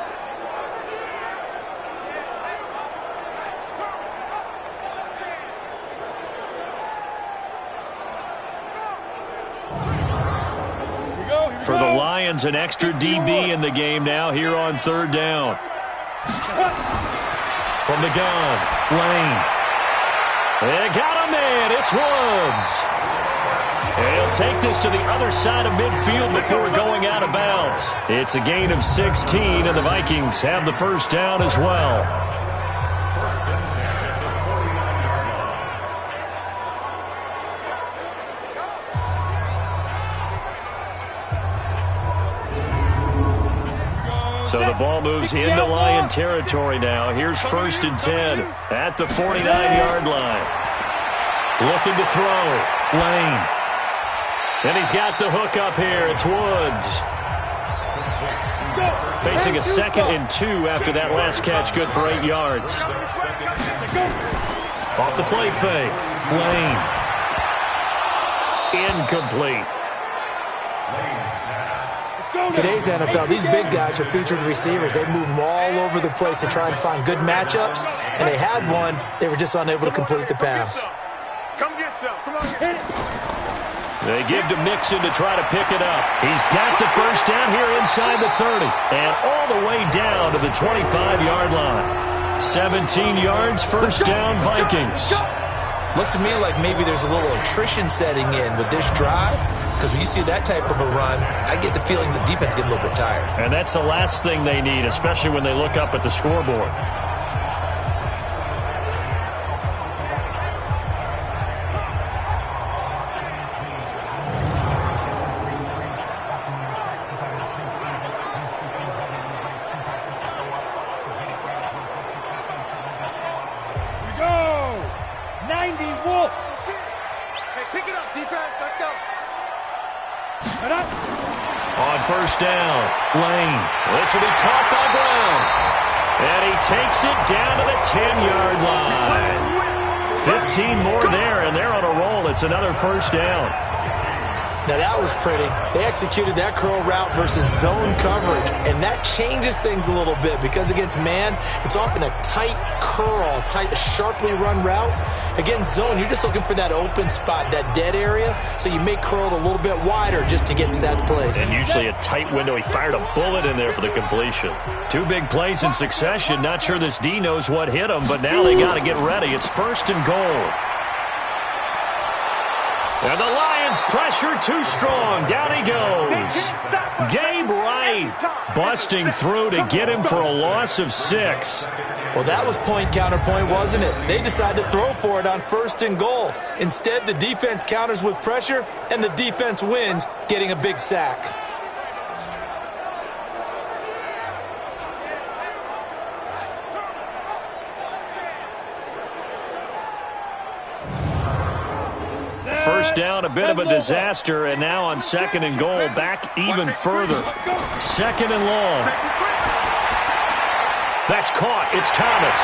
For the Lions, an extra DB in the game now here on 3rd down. From the gun, Lane. They got a man. It's Woods. And he'll take this to the other side of midfield before going out of bounds. It's a gain of 16, and the Vikings have the first down as well. So the ball moves into Lion territory now. Here's 1st and 10 at the 49-yard line. Looking to throw. Lane. And he's got the hook up here. It's Woods. Facing a 2nd and 2 after that last catch. Good for 8 yards. Off the play fake. Lane. Incomplete. Today's NFL, these big guys are featured receivers. They move them all over the place to try and find good matchups, and they had one. They were just unable to complete the pass. Come get some. Come on, hit it. They give to Mixon to try to pick it up. He's got the first down here inside the 30 and all the way down to the 25-yard line. 17 yards, first down, Vikings. Looks to me like maybe there's a little attrition setting in with this drive. Because when you see that type of a run, I get the feeling the defense gets a little bit tired. And that's the last thing they need, especially when they look up at the scoreboard. On first down, Lane. This will be caught by Brown. And he takes it down to the 10-yard line. 15 more there, and they're on a roll. It's another first down. Now, that was pretty. They executed that curl route versus zone coverage, and that changes things a little bit because against man, it's often a tight curl, tight, sharply run route. Against zone, you're just looking for that open spot, that dead area, so you may curl it a little bit wider just to get to that place. And usually a tight window. He fired a bullet in there for the completion. Two big plays in succession. Not sure this D knows what hit him, but now they got to get ready. It's first and goal. And the Lions pressure too strong. Down he goes. Gabe Wright busting through to get him for a loss of 6. Well, that was point counterpoint, wasn't it? They decided to throw for it on first and goal. Instead, the defense counters with pressure, and the defense wins, getting a big sack. First down, a bit of a disaster, and now on second and goal, back even further. Second and long. That's caught. It's Thomas.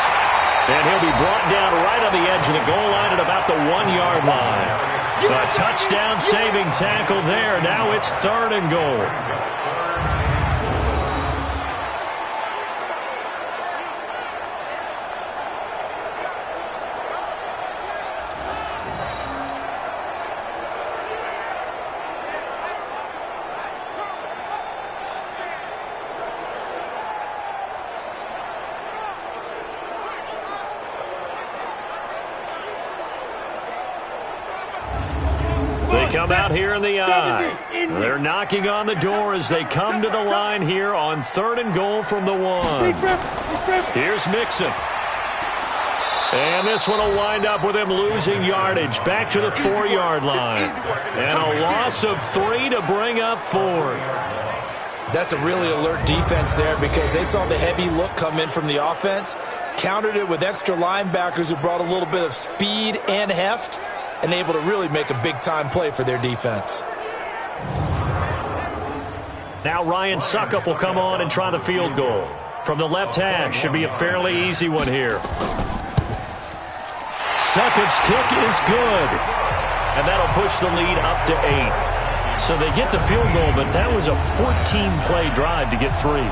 And he'll be brought down right on the edge of the goal line at about the 1-yard line. A touchdown-saving tackle there. Now it's third and goal. They come out here in the eye. They're knocking on the door as they come to the line here on third and goal from the 1. Here's Mixon. And this one will wind up with him losing yardage back to the 4-yard line. And a loss of 3 to bring up 4th. That's a really alert defense there because they saw the heavy look come in from the offense, countered it with extra linebackers who brought a little bit of speed and heft, and able to really make a big-time play for their defense. Now Ryan Suckup will come on and try the field goal. From the left hash, should be a fairly easy one here. Suckup's kick is good. And that'll push the lead up to 8. So they get the field goal, but that was a 14-play drive to get 3.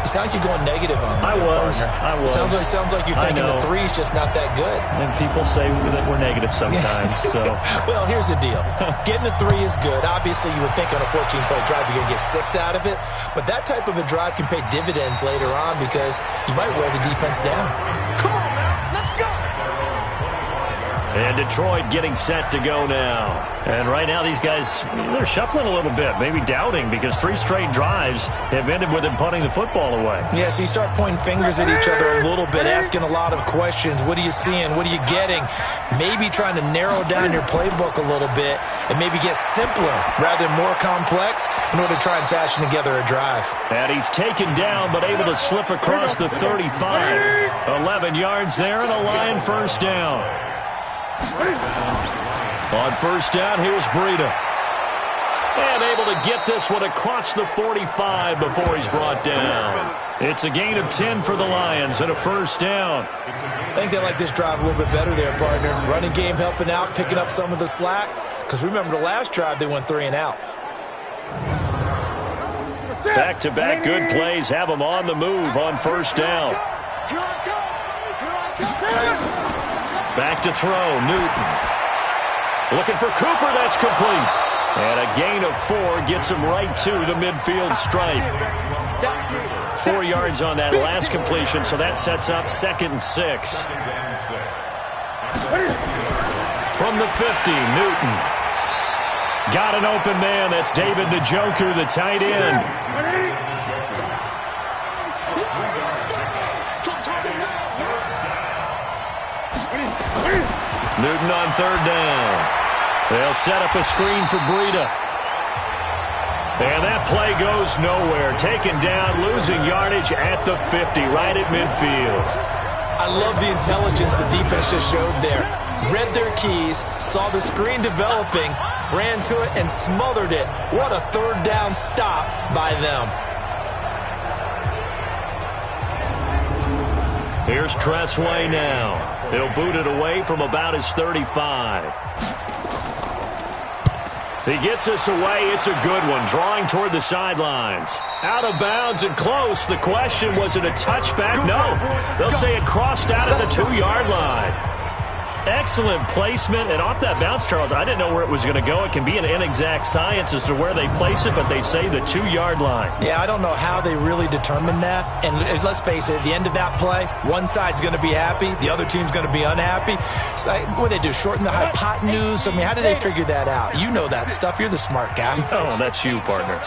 You sound like you're going negative on I me. was. Sounds like you're thinking the 3 is just not that good. And people say that we're negative sometimes. So. Well, here's the deal. Getting the 3 is good. Obviously, you would think on a 14-play drive you're going to get 6 out of it. But that type of a drive can pay dividends later on because you might wear the defense down. Come on, man. Let's go. And Detroit getting set to go now. And right now these guys, they're shuffling a little bit, maybe doubting because 3 straight drives have ended with them punting the football away. Yeah, so you start pointing fingers at each other a little bit, asking a lot of questions. What are you seeing? What are you getting? Maybe trying to narrow down your playbook a little bit and maybe get simpler rather than more complex in order to try and fashion together a drive. And he's taken down but able to slip across the 35. 11 yards there and a Lion first down. On first down, here's Breida. And able to get this one across the 45 before he's brought down. It's a gain of 10 for the Lions and a first down. I think they like this drive a little bit better there, partner. Running game helping out, picking up some of the slack. Because remember the last drive, they went 3 and out. Back-to-back good plays have them on the move on first down. Back to throw, Newton. Looking for Cooper, that's complete. And a gain of 4 gets him right to the midfield stripe. 4 yards on that last completion, so that sets up 2nd and 6. From the 50, Newton. Got an open man. That's David Njoku, the tight end. Newton on third down. They'll set up a screen for Breida. And that play goes nowhere. Taken down, losing yardage at the 50, right at midfield. I love the intelligence the defense just showed there. Read their keys, saw the screen developing, ran to it, and smothered it. What a third down stop by them. Here's Tressway now. He'll boot it away from about his 35. He gets us away. It's a good one. Drawing toward the sidelines. Out of bounds and close. The question, was it a touchback? No. They'll say it crossed out at the 2-yard line. Excellent placement. And off that bounce, Charles, I didn't know where it was going to go. It can be an inexact science as to where they place it, but they say the 2-yard line. Yeah, I don't know how they really determined that. And let's face it, at the end of that play, one side's going to be happy, the other team's going to be unhappy. It's like, what do they do, shorten the hypotenuse? I mean, how do they figure that out? You know that stuff. You're the smart guy. Oh, that's you, partner.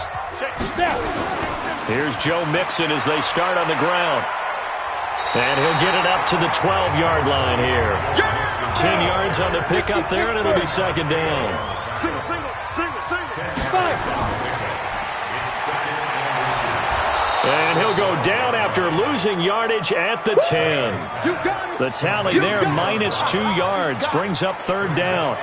Here's Joe Mixon as they start on the ground. And he'll get it up to the 12-yard line here. 10 yards on the pickup there, and it'll be second down. And he'll go down after losing yardage at the 10. The tally there, minus 2 yards, brings up third down.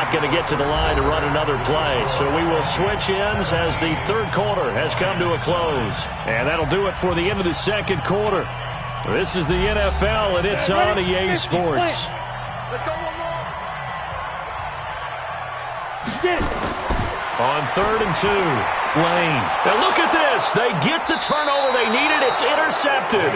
Going to get to the line to run another play. So we will switch ends as the third quarter has come to a close. And that'll do it for the end of the second quarter. This is the NFL, and it's on EA Sports. Let's go one more. On 3rd and 2, Lane. Now look at this. They get the turnover they needed. It's intercepted.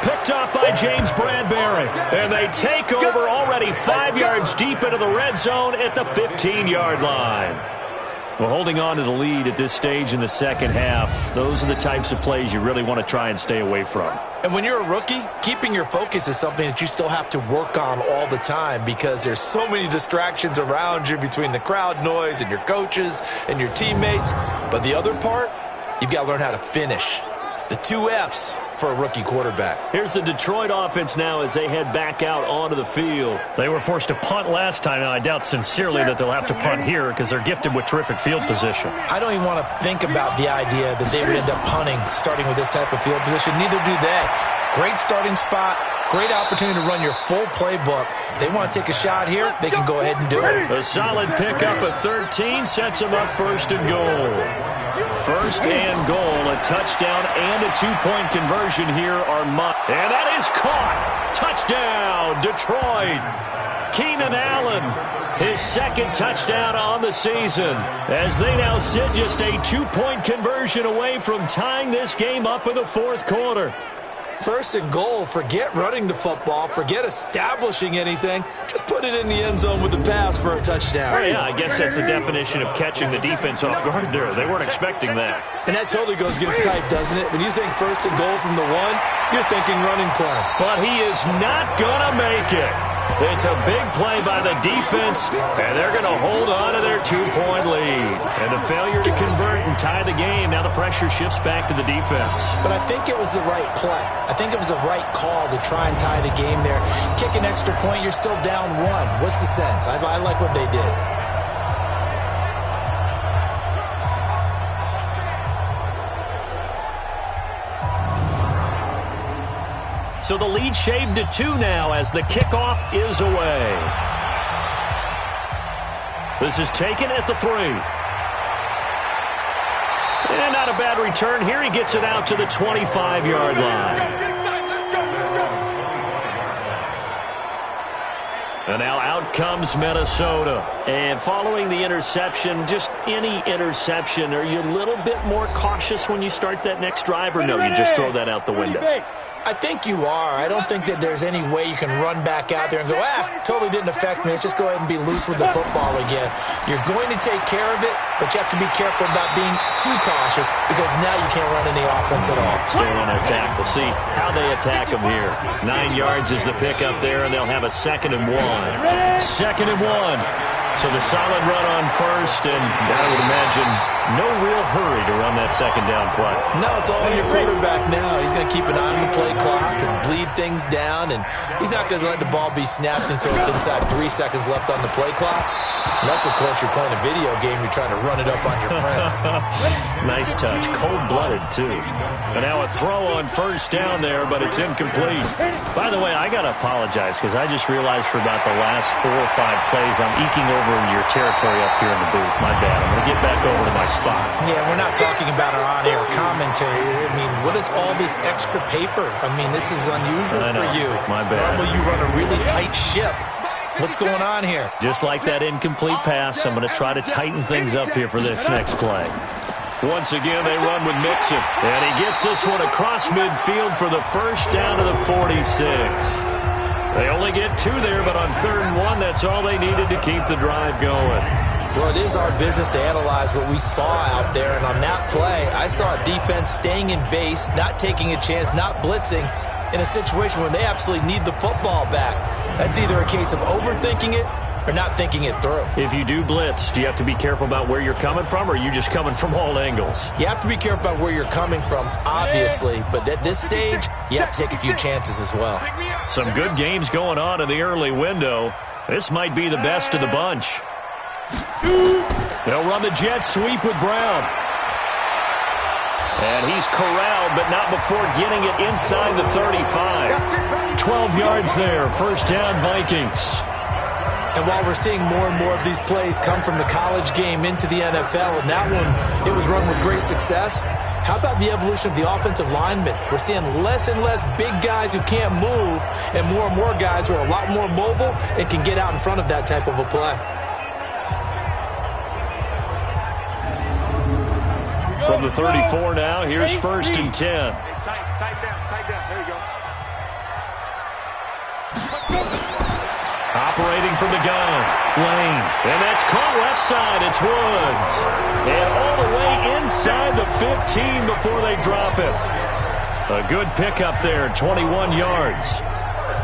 Picked off by James Bradbury. And they take over already 5 yards deep into the red zone at the 15-yard line. Well, holding on to the lead at this stage in the second half, those are the types of plays you really want to try and stay away from. And when you're a rookie, keeping your focus is something that you still have to work on all the time because there's so many distractions around you between the crowd noise and your coaches and your teammates. But the other part, you've got to learn how to finish. It's the 2 F's for a rookie quarterback. Here's the Detroit offense now as they head back out onto the field. They were forced to punt last time. Now, I doubt sincerely that they'll have to punt here because they're gifted with terrific field position. I don't even want to think about the idea that they would end up punting starting with this type of field position. Neither do they. Great starting spot. Great opportunity to run your full playbook. If they want to take a shot here, they can go ahead and do it. A solid pickup of 13 sets them up 1st and goal. 1st and goal, a touchdown and a 2-point conversion here are must. And that is caught. Touchdown, Detroit. Keenan Allen, his 2nd touchdown on the season, as they now sit just a 2-point conversion away from tying this game up in the 4th quarter. 1st and goal, forget running the football, forget establishing anything. Just put it in the end zone with the pass for a touchdown. Oh, yeah, I guess that's the definition of catching the defense off guard there. They weren't expecting that. And that totally goes against type, doesn't it? When you think 1st and goal from the 1, you're thinking running play. But he is not going to make it. It's a big play by the defense, and they're going to hold on to their 2-point lead. And a failure to convert and tie the game. Now the pressure shifts back to the defense. But I think it was the right play. I think it was the right call to try and tie the game there. Kick an extra point, you're still down 1. What's the sense? I like what they did. So the lead shaved to 2 now as the kickoff is away. This is taken at the 3. And not a bad return here. He gets it out to the 25-yard line. And now out comes Minnesota. And following the interception, just any interception, are you a little bit more cautious when you start that next drive, or no, you just throw that out the window? I think you are. I don't think that there's any way you can run back out there and go, totally didn't affect me. Let's just go ahead and be loose with the football again. You're going to take care of it, but you have to be careful about being too cautious because now you can't run any offense at all. Still on attack. We'll see how they attack them here. 9 yards is the pickup there, and they'll have a 2nd and 1. 2nd and 1. So the solid run on first, and I would imagine no real hurry to run that 2nd down play. No, it's all on your quarterback now. He's going to keep an eye on the play clock and bleed things down, and he's not going to let the ball be snapped until it's inside 3 seconds left on the play clock. Unless, of course, you're playing a video game, you're trying to run it up on your friend. Nice touch. Cold-blooded, too. And now a throw on first down there, but it's incomplete. By the way, I got to apologize because I just realized for about the last 4 or 5 plays, I'm eking over into your territory up here in the booth. My bad. I'm going to get back over to my spot. Yeah, we're not talking about our on-air commentary. I mean, what is all this extra paper? I mean, this is unusual for you. My bad. Normally you run a really tight ship. What's going on here? Just like that incomplete pass, I'm going to try to tighten things up here for this next play. Once again, they run with Mixon. And he gets this one across midfield for the first down to the 46. They only get 2 there, but on 3rd and 1, that's all they needed to keep the drive going. Well, it is our business to analyze what we saw out there. And on that play, I saw a defense staying in base, not taking a chance, not blitzing, in a situation where they absolutely need the football back. That's either a case of overthinking it or not thinking it through. If you do blitz, do you have to be careful about where you're coming from, or are you just coming from all angles? You have to be careful about where you're coming from, obviously. But at this stage, you have to take a few chances as well. Some good games going on in the early window. This might be the best of the bunch. They'll run the jet sweep with Brown. And he's corralled, but not before getting it inside the 35. 12 yards there. First down, Vikings. And while we're seeing more and more of these plays come from the college game into the NFL, and that one, it was run with great success, how about the evolution of the offensive linemen? We're seeing less and less big guys who can't move, and more guys who are a lot more mobile and can get out in front of that type of a play. From the 34 now, here's 1st and 10. Tight down. There you go. Operating from the gun, Lane. And that's caught left side. It's Woods. And all the way inside the 15 before they drop it. A good pickup there, 21 yards.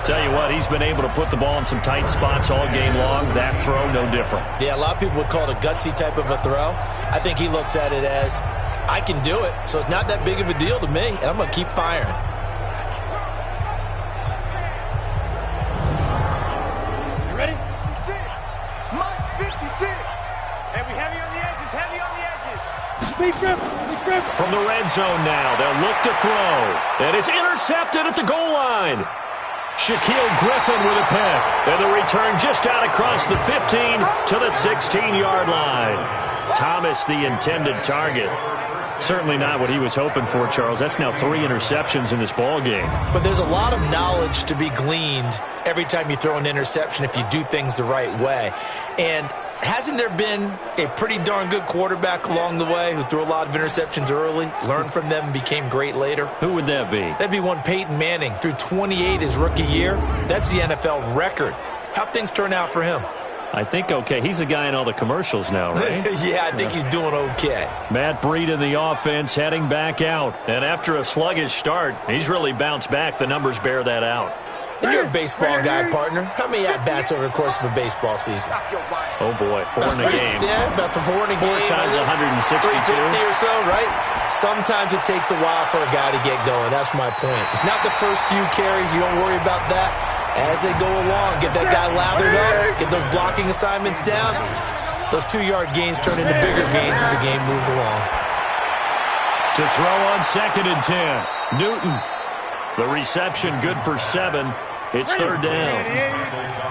Tell you what, he's been able to put the ball in some tight spots all game long. That throw, no different. Yeah, a lot of people would call it a gutsy type of a throw. I think he looks at it as, I can do it, so it's not that big of a deal to me, and I'm going to keep firing. You ready? 56. Mike's 56. And we heavy on the edges, Be careful. From the red zone now, they'll look to throw. And it's intercepted at the goal line. Shaquille Griffin with a pick. And the return just out across the 15 to the 16-yard line. Thomas, the intended target. Certainly not what he was hoping for, Charles. That's now 3 interceptions in this ball game. But there's a lot of knowledge to be gleaned every time you throw an interception if you do things the right way. And hasn't there been a pretty darn good quarterback along the way who threw a lot of interceptions early, learned from them, and became great later? Who would that be? That'd be one Peyton Manning. Threw 28 his rookie year. That's the NFL record. How'd things turn out for him? I think okay. He's a guy in all the commercials now, right? Yeah, I think he's doing okay. Matt Breed in the offense heading back out. And after a sluggish start, he's really bounced back. The numbers bear that out. And you're a baseball guy, partner. How many at-bats over the course of a baseball season? Oh, boy, 4 in a game. Yeah, about the 4 in a game. 4 times 162. 350 or so, right? Sometimes it takes a while for a guy to get going. That's my point. It's not the first few carries. You don't worry about that. As they go along, get that guy lathered up, get those blocking assignments down. Those 2-yard gains turn into bigger gains as the game moves along. To throw on 2nd and 10. Newton. The reception good for 7. It's 3rd down.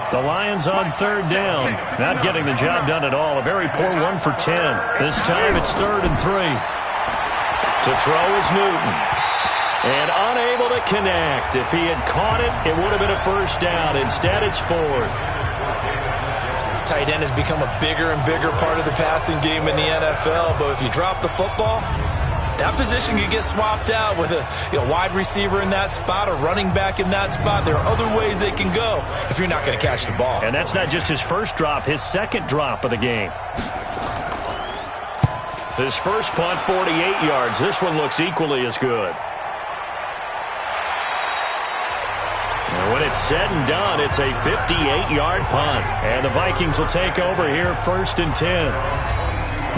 The Lions on 3rd down. Not getting the job done at all. A very poor 1 for 10. This time it's 3rd and 3. To throw is Newton. And unable to connect. If he had caught it, it would have been a first down. Instead, it's 4th. tight end has become a bigger and bigger part of the passing game in the NFL. But if you drop the football, that position can get swapped out with a wide receiver in that spot, a running back in that spot. There are other ways they can go if you're not going to catch the ball. And that's not just his first drop, his second drop of the game. His first punt, 48 yards. This one looks equally as good. And when it's said and done, it's a 58-yard punt. And the Vikings will take over here, 1st and 10.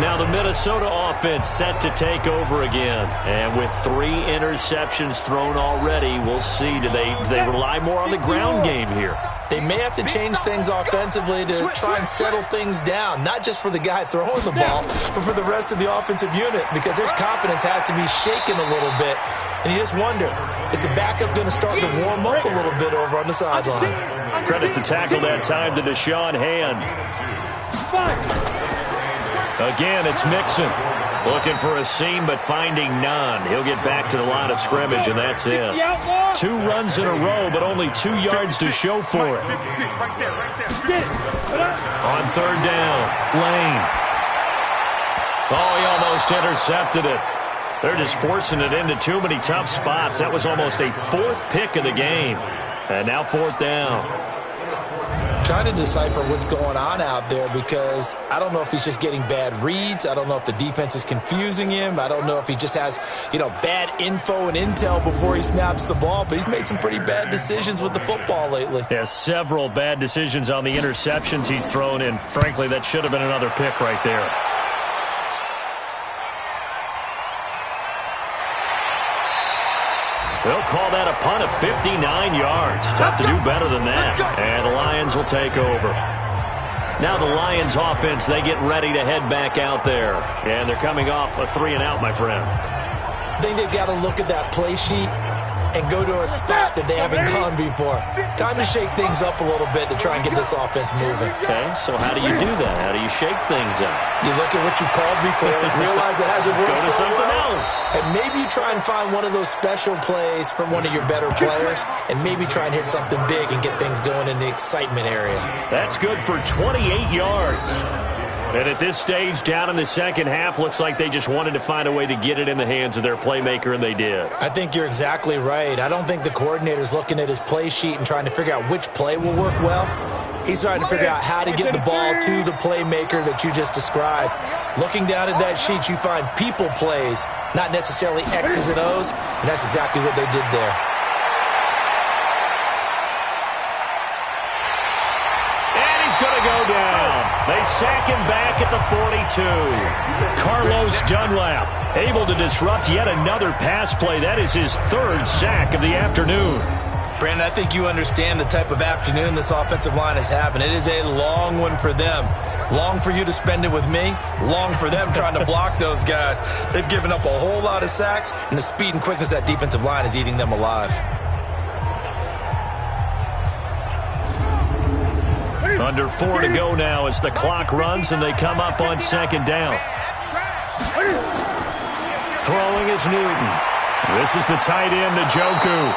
Now the Minnesota offense set to take over again. And with 3 interceptions thrown already, we'll see. Do they rely more on the ground game here? They may have to change things offensively to try and settle things down, not just for the guy throwing the ball, but for the rest of the offensive unit, because their confidence has to be shaken a little bit. And you just wonder, is the backup going to start to warm up a little bit over on the sideline? Credit the tackle that time to Deshaun Hand. Again, it's Mixon. Looking for a seam, but finding none. He'll get back to the line of scrimmage, and that's it. 2 runs in a row, but only 2 yards to show for it. On 3rd down, Lane. Oh, he almost intercepted it. They're just forcing it into too many tough spots. That was almost a 4th pick of the game. And now 4th down. Trying to decipher what's going on out there, because I don't know if he's just getting bad reads. I don't know if the defense is confusing him. I don't know if he just has, bad info and intel before he snaps the ball. But he's made some pretty bad decisions with the football lately. Yeah, several bad decisions on the interceptions he's thrown in. Frankly, that should have been another pick right there. They'll call that a punt of 59 yards. Tough to do better than that. And the Lions will take over. Now the Lions offense, they get ready to head back out there. And they're coming off a 3-and-out, my friend. I think they've got to look at that play sheet and go to a spot that they haven't gone before. Time to shake things up a little bit to try and get this offense moving. Okay, so how do you do that? How do you shake things up? You look at what you called before, realize it hasn't worked Go to so something well, else. and maybe you try and find one of those special plays from one of your better players, and maybe try and hit something big and get things going in the excitement area. That's good for 28 yards. And at this stage, down in the second half, looks like they just wanted to find a way to get it in the hands of their playmaker, and they did. I think you're exactly right. I don't think the coordinator's looking at his play sheet and trying to figure out which play will work well. He's trying to figure out how to get the ball to the playmaker that you just described. Looking down at that sheet, you find people plays, not necessarily X's and O's, and that's exactly what they did there. And he's going to go down. They sack him back at the 42. Carlos Dunlap able to disrupt yet another pass play. That is his 3rd sack of the afternoon. Brandon, I think you understand the type of afternoon this offensive line is having. It is a long one for them. Long for you to spend it with me. Long for them trying to block those guys. They've given up a whole lot of sacks, and the speed and quickness of that defensive line is eating them alive. Under 4 to go now as the clock runs and they come up on 2nd down. Throwing is Newton. This is the tight end, Njoku.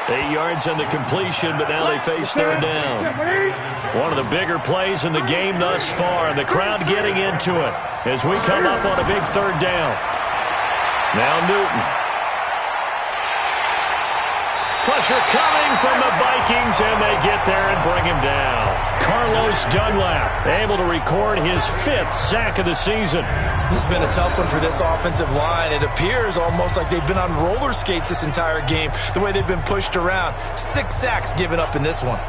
8 yards on the completion, but now they face 3rd down. One of the bigger plays in the game thus far, and the crowd getting into it as we come up on a big 3rd down. Now Newton. Pressure coming from the Vikings, and they get there and bring him down. Carlos Dunlap able to record his 5th sack of the season. This has been a tough one for this offensive line. It appears almost like they've been on roller skates this entire game, the way they've been pushed around. 6 sacks given up in this one.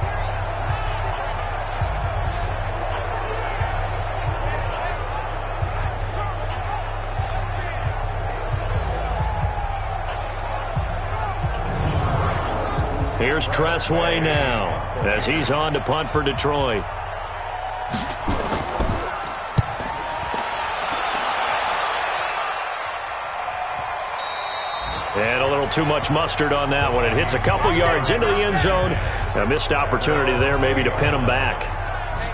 Here's Tressway now as he's on to punt for Detroit. And a little too much mustard on that one. It hits a couple yards into the end zone. A missed opportunity there maybe to pin him back.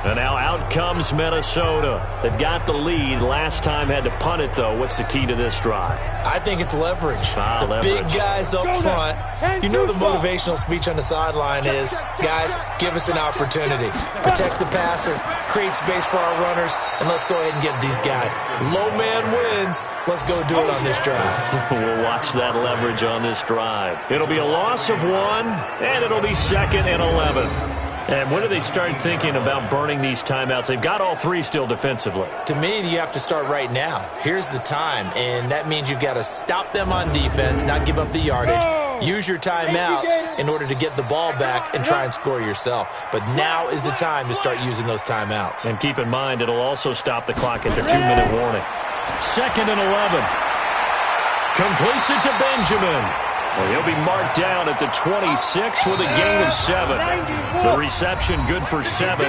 And now out comes Minnesota. They've got the lead. Last time had to punt it, though. What's the key to this drive? I think it's leverage. Leverage. Big guys up front. You know the motivational speech on the sideline is, guys, give us an opportunity. Protect the passer, create space for our runners, and let's go ahead and get these guys. Low man wins. Let's go do it on this drive. We'll watch that leverage on this drive. It'll be a loss of 1, and it'll be 2nd and 11. And when do they start thinking about burning these timeouts? They've got all 3 still defensively. To me, you have to start right now. Here's the time, and that means you've got to stop them on defense, not give up the yardage, use your timeouts in order to get the ball back and try and score yourself. But now is the time to start using those timeouts. And keep in mind, it'll also stop the clock at the 2-minute warning. 2nd and 11. Completes it to Benjamin. Well, he'll be marked down at the 26 with a gain of 7. The reception good for 7.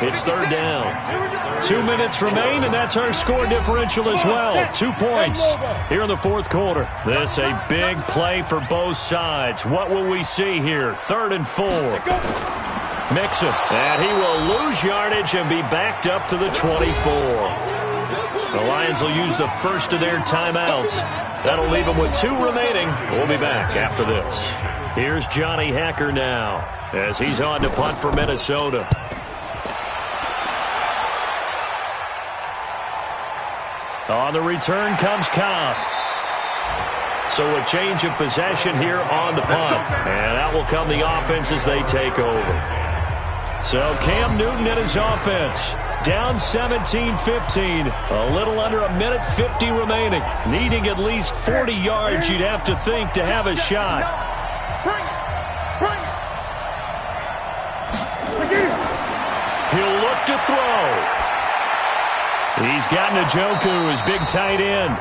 It's 3rd down. 2 minutes remain, and that's our score differential as well. 2 points here in the 4th quarter. This a big play for both sides. What will we see here? 3rd and 4. Mixon, and he will lose yardage and be backed up to the 24. The Lions will use the first of their timeouts. That'll leave them with 2 remaining. We'll be back after this. Here's Johnny Hacker now as he's on to punt for Minnesota. On the return comes Cobb. So a change of possession here on the punt. And that will come the offense as they take over. So Cam Newton and his offense down 17-15. A little under a minute 50 remaining. Needing at least 40 yards, you'd have to think, to have a shot. He'll look to throw. He's got Njoku, his big tight end.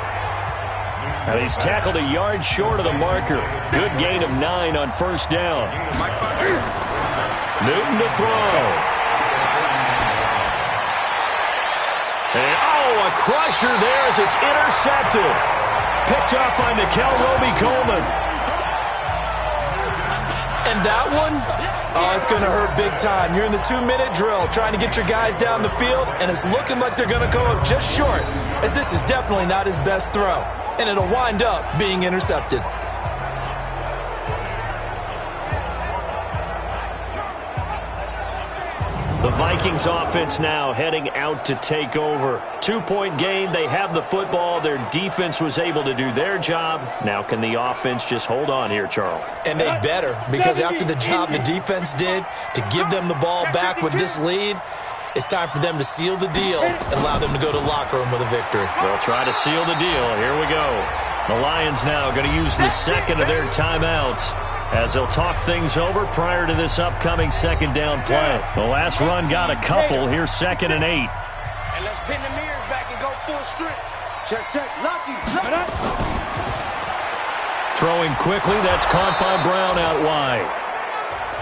And he's tackled a yard short of the marker. Good gain of 9 on 1st down. Newton to throw. And, a crusher there as it's intercepted. Picked up by Nickel Roby-Coleman. And that one, it's going to hurt big time. You're in the 2-minute drill trying to get your guys down the field, and it's looking like they're going to come up just short, as this is definitely not his best throw. And it'll wind up being intercepted. The Vikings offense now heading out to take over. 2-point game. They have the football. Their defense was able to do their job. Now can the offense just hold on here, Charles? And they better, because after the job the defense did to give them the ball back with this lead, it's time for them to seal the deal and allow them to go to the locker room with a victory. They'll try to seal the deal. Here we go. The Lions now going to use the 2nd of their timeouts as they'll talk things over prior to this upcoming 2nd down play. The last run got a couple. Here's 2nd and 8. And let's pin the mirrors back and go full strip. Check, check. Lucky. Throwing quickly. That's caught by Brown out wide.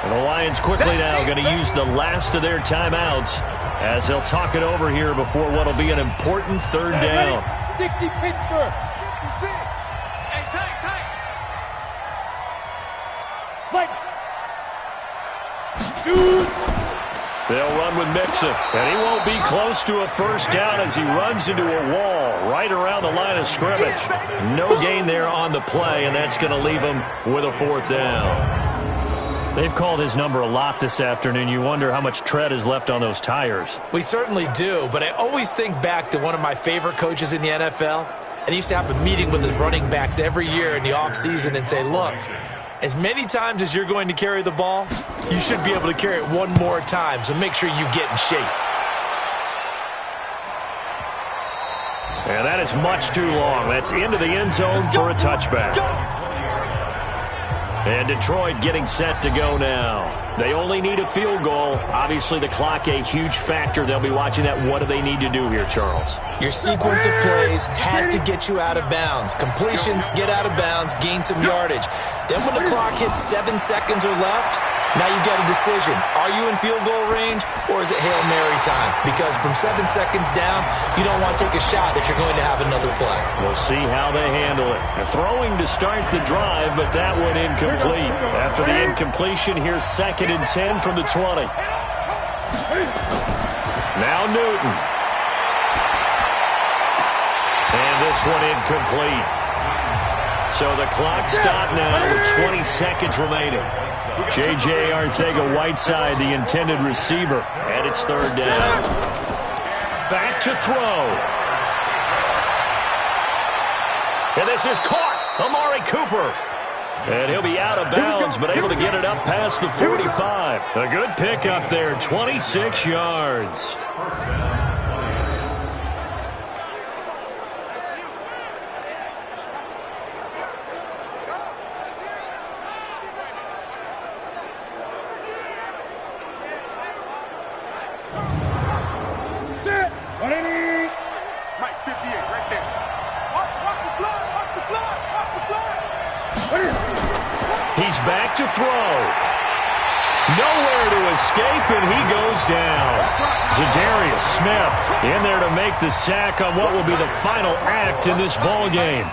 And the Lions quickly now going to use the last of their timeouts as they'll talk it over here before what will be an important 3rd down. 60 Pittsburgh. 56. Hey, tight. Like. Shoot. They'll run with Mixon, and he won't be close to a 1st down as he runs into a wall right around the line of scrimmage. No gain there on the play, and that's going to leave him with a 4th down. They've called his number a lot this afternoon. You wonder how much tread is left on those tires. We certainly do, but I always think back to one of my favorite coaches in the NFL. And he used to have a meeting with his running backs every year in the offseason and say, look, as many times as you're going to carry the ball, you should be able to carry it one more time, so make sure you get in shape. And that is much too long. That's into the end zone for a touchback. And Detroit getting set to go now. They only need a field goal. Obviously, the clock a huge factor. They'll be watching that. What do they need to do here, Charles? Your sequence of plays has to get you out of bounds. Completions, get out of bounds, gain some yardage. Then when the clock hits 7 seconds or left, now you got a decision. Are you in field goal range, or is it Hail Mary time? Because from 7 seconds down, you don't want to take a shot that you're going to have another play. We'll see how they handle it. They're throwing to start the drive, but that one incomplete. After the incompletion, here's 2nd and 10 from the 20. Now Newton. And this one incomplete. So the clock stopped now with 20 seconds remaining. J.J. Arcega-Whiteside, the intended receiver, and it's third down. Back to throw. And this is caught. Amari Cooper. And he'll be out of bounds, but able to get it up past the 45. A good pickup there, 26 yards. He's back to throw. Nowhere to escape, and he goes down. Za'Darius Smith in there to make the sack on what will be the final act in this ball game.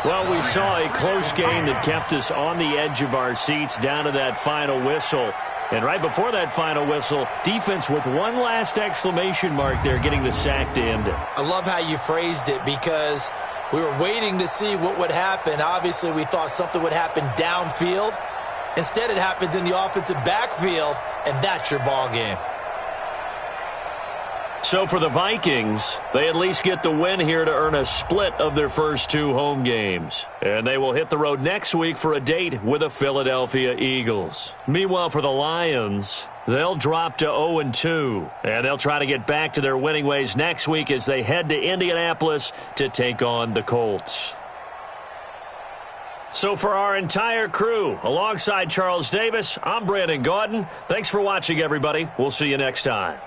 Well, we saw a close game that kept us on the edge of our seats down to that final whistle. And right before that final whistle, defense with one last exclamation mark there, getting the sack to end it. I love how you phrased it, because we were waiting to see what would happen. Obviously, we thought something would happen downfield. Instead, it happens in the offensive backfield, and that's your ball game. So for the Vikings, they at least get the win here to earn a split of their first two home games. And they will hit the road next week for a date with the Philadelphia Eagles. Meanwhile, for the Lions, they'll drop to 0-2. And they'll try to get back to their winning ways next week as they head to Indianapolis to take on the Colts. So for our entire crew, alongside Charles Davis, I'm Brandon Gaudin. Thanks for watching, everybody. We'll see you next time.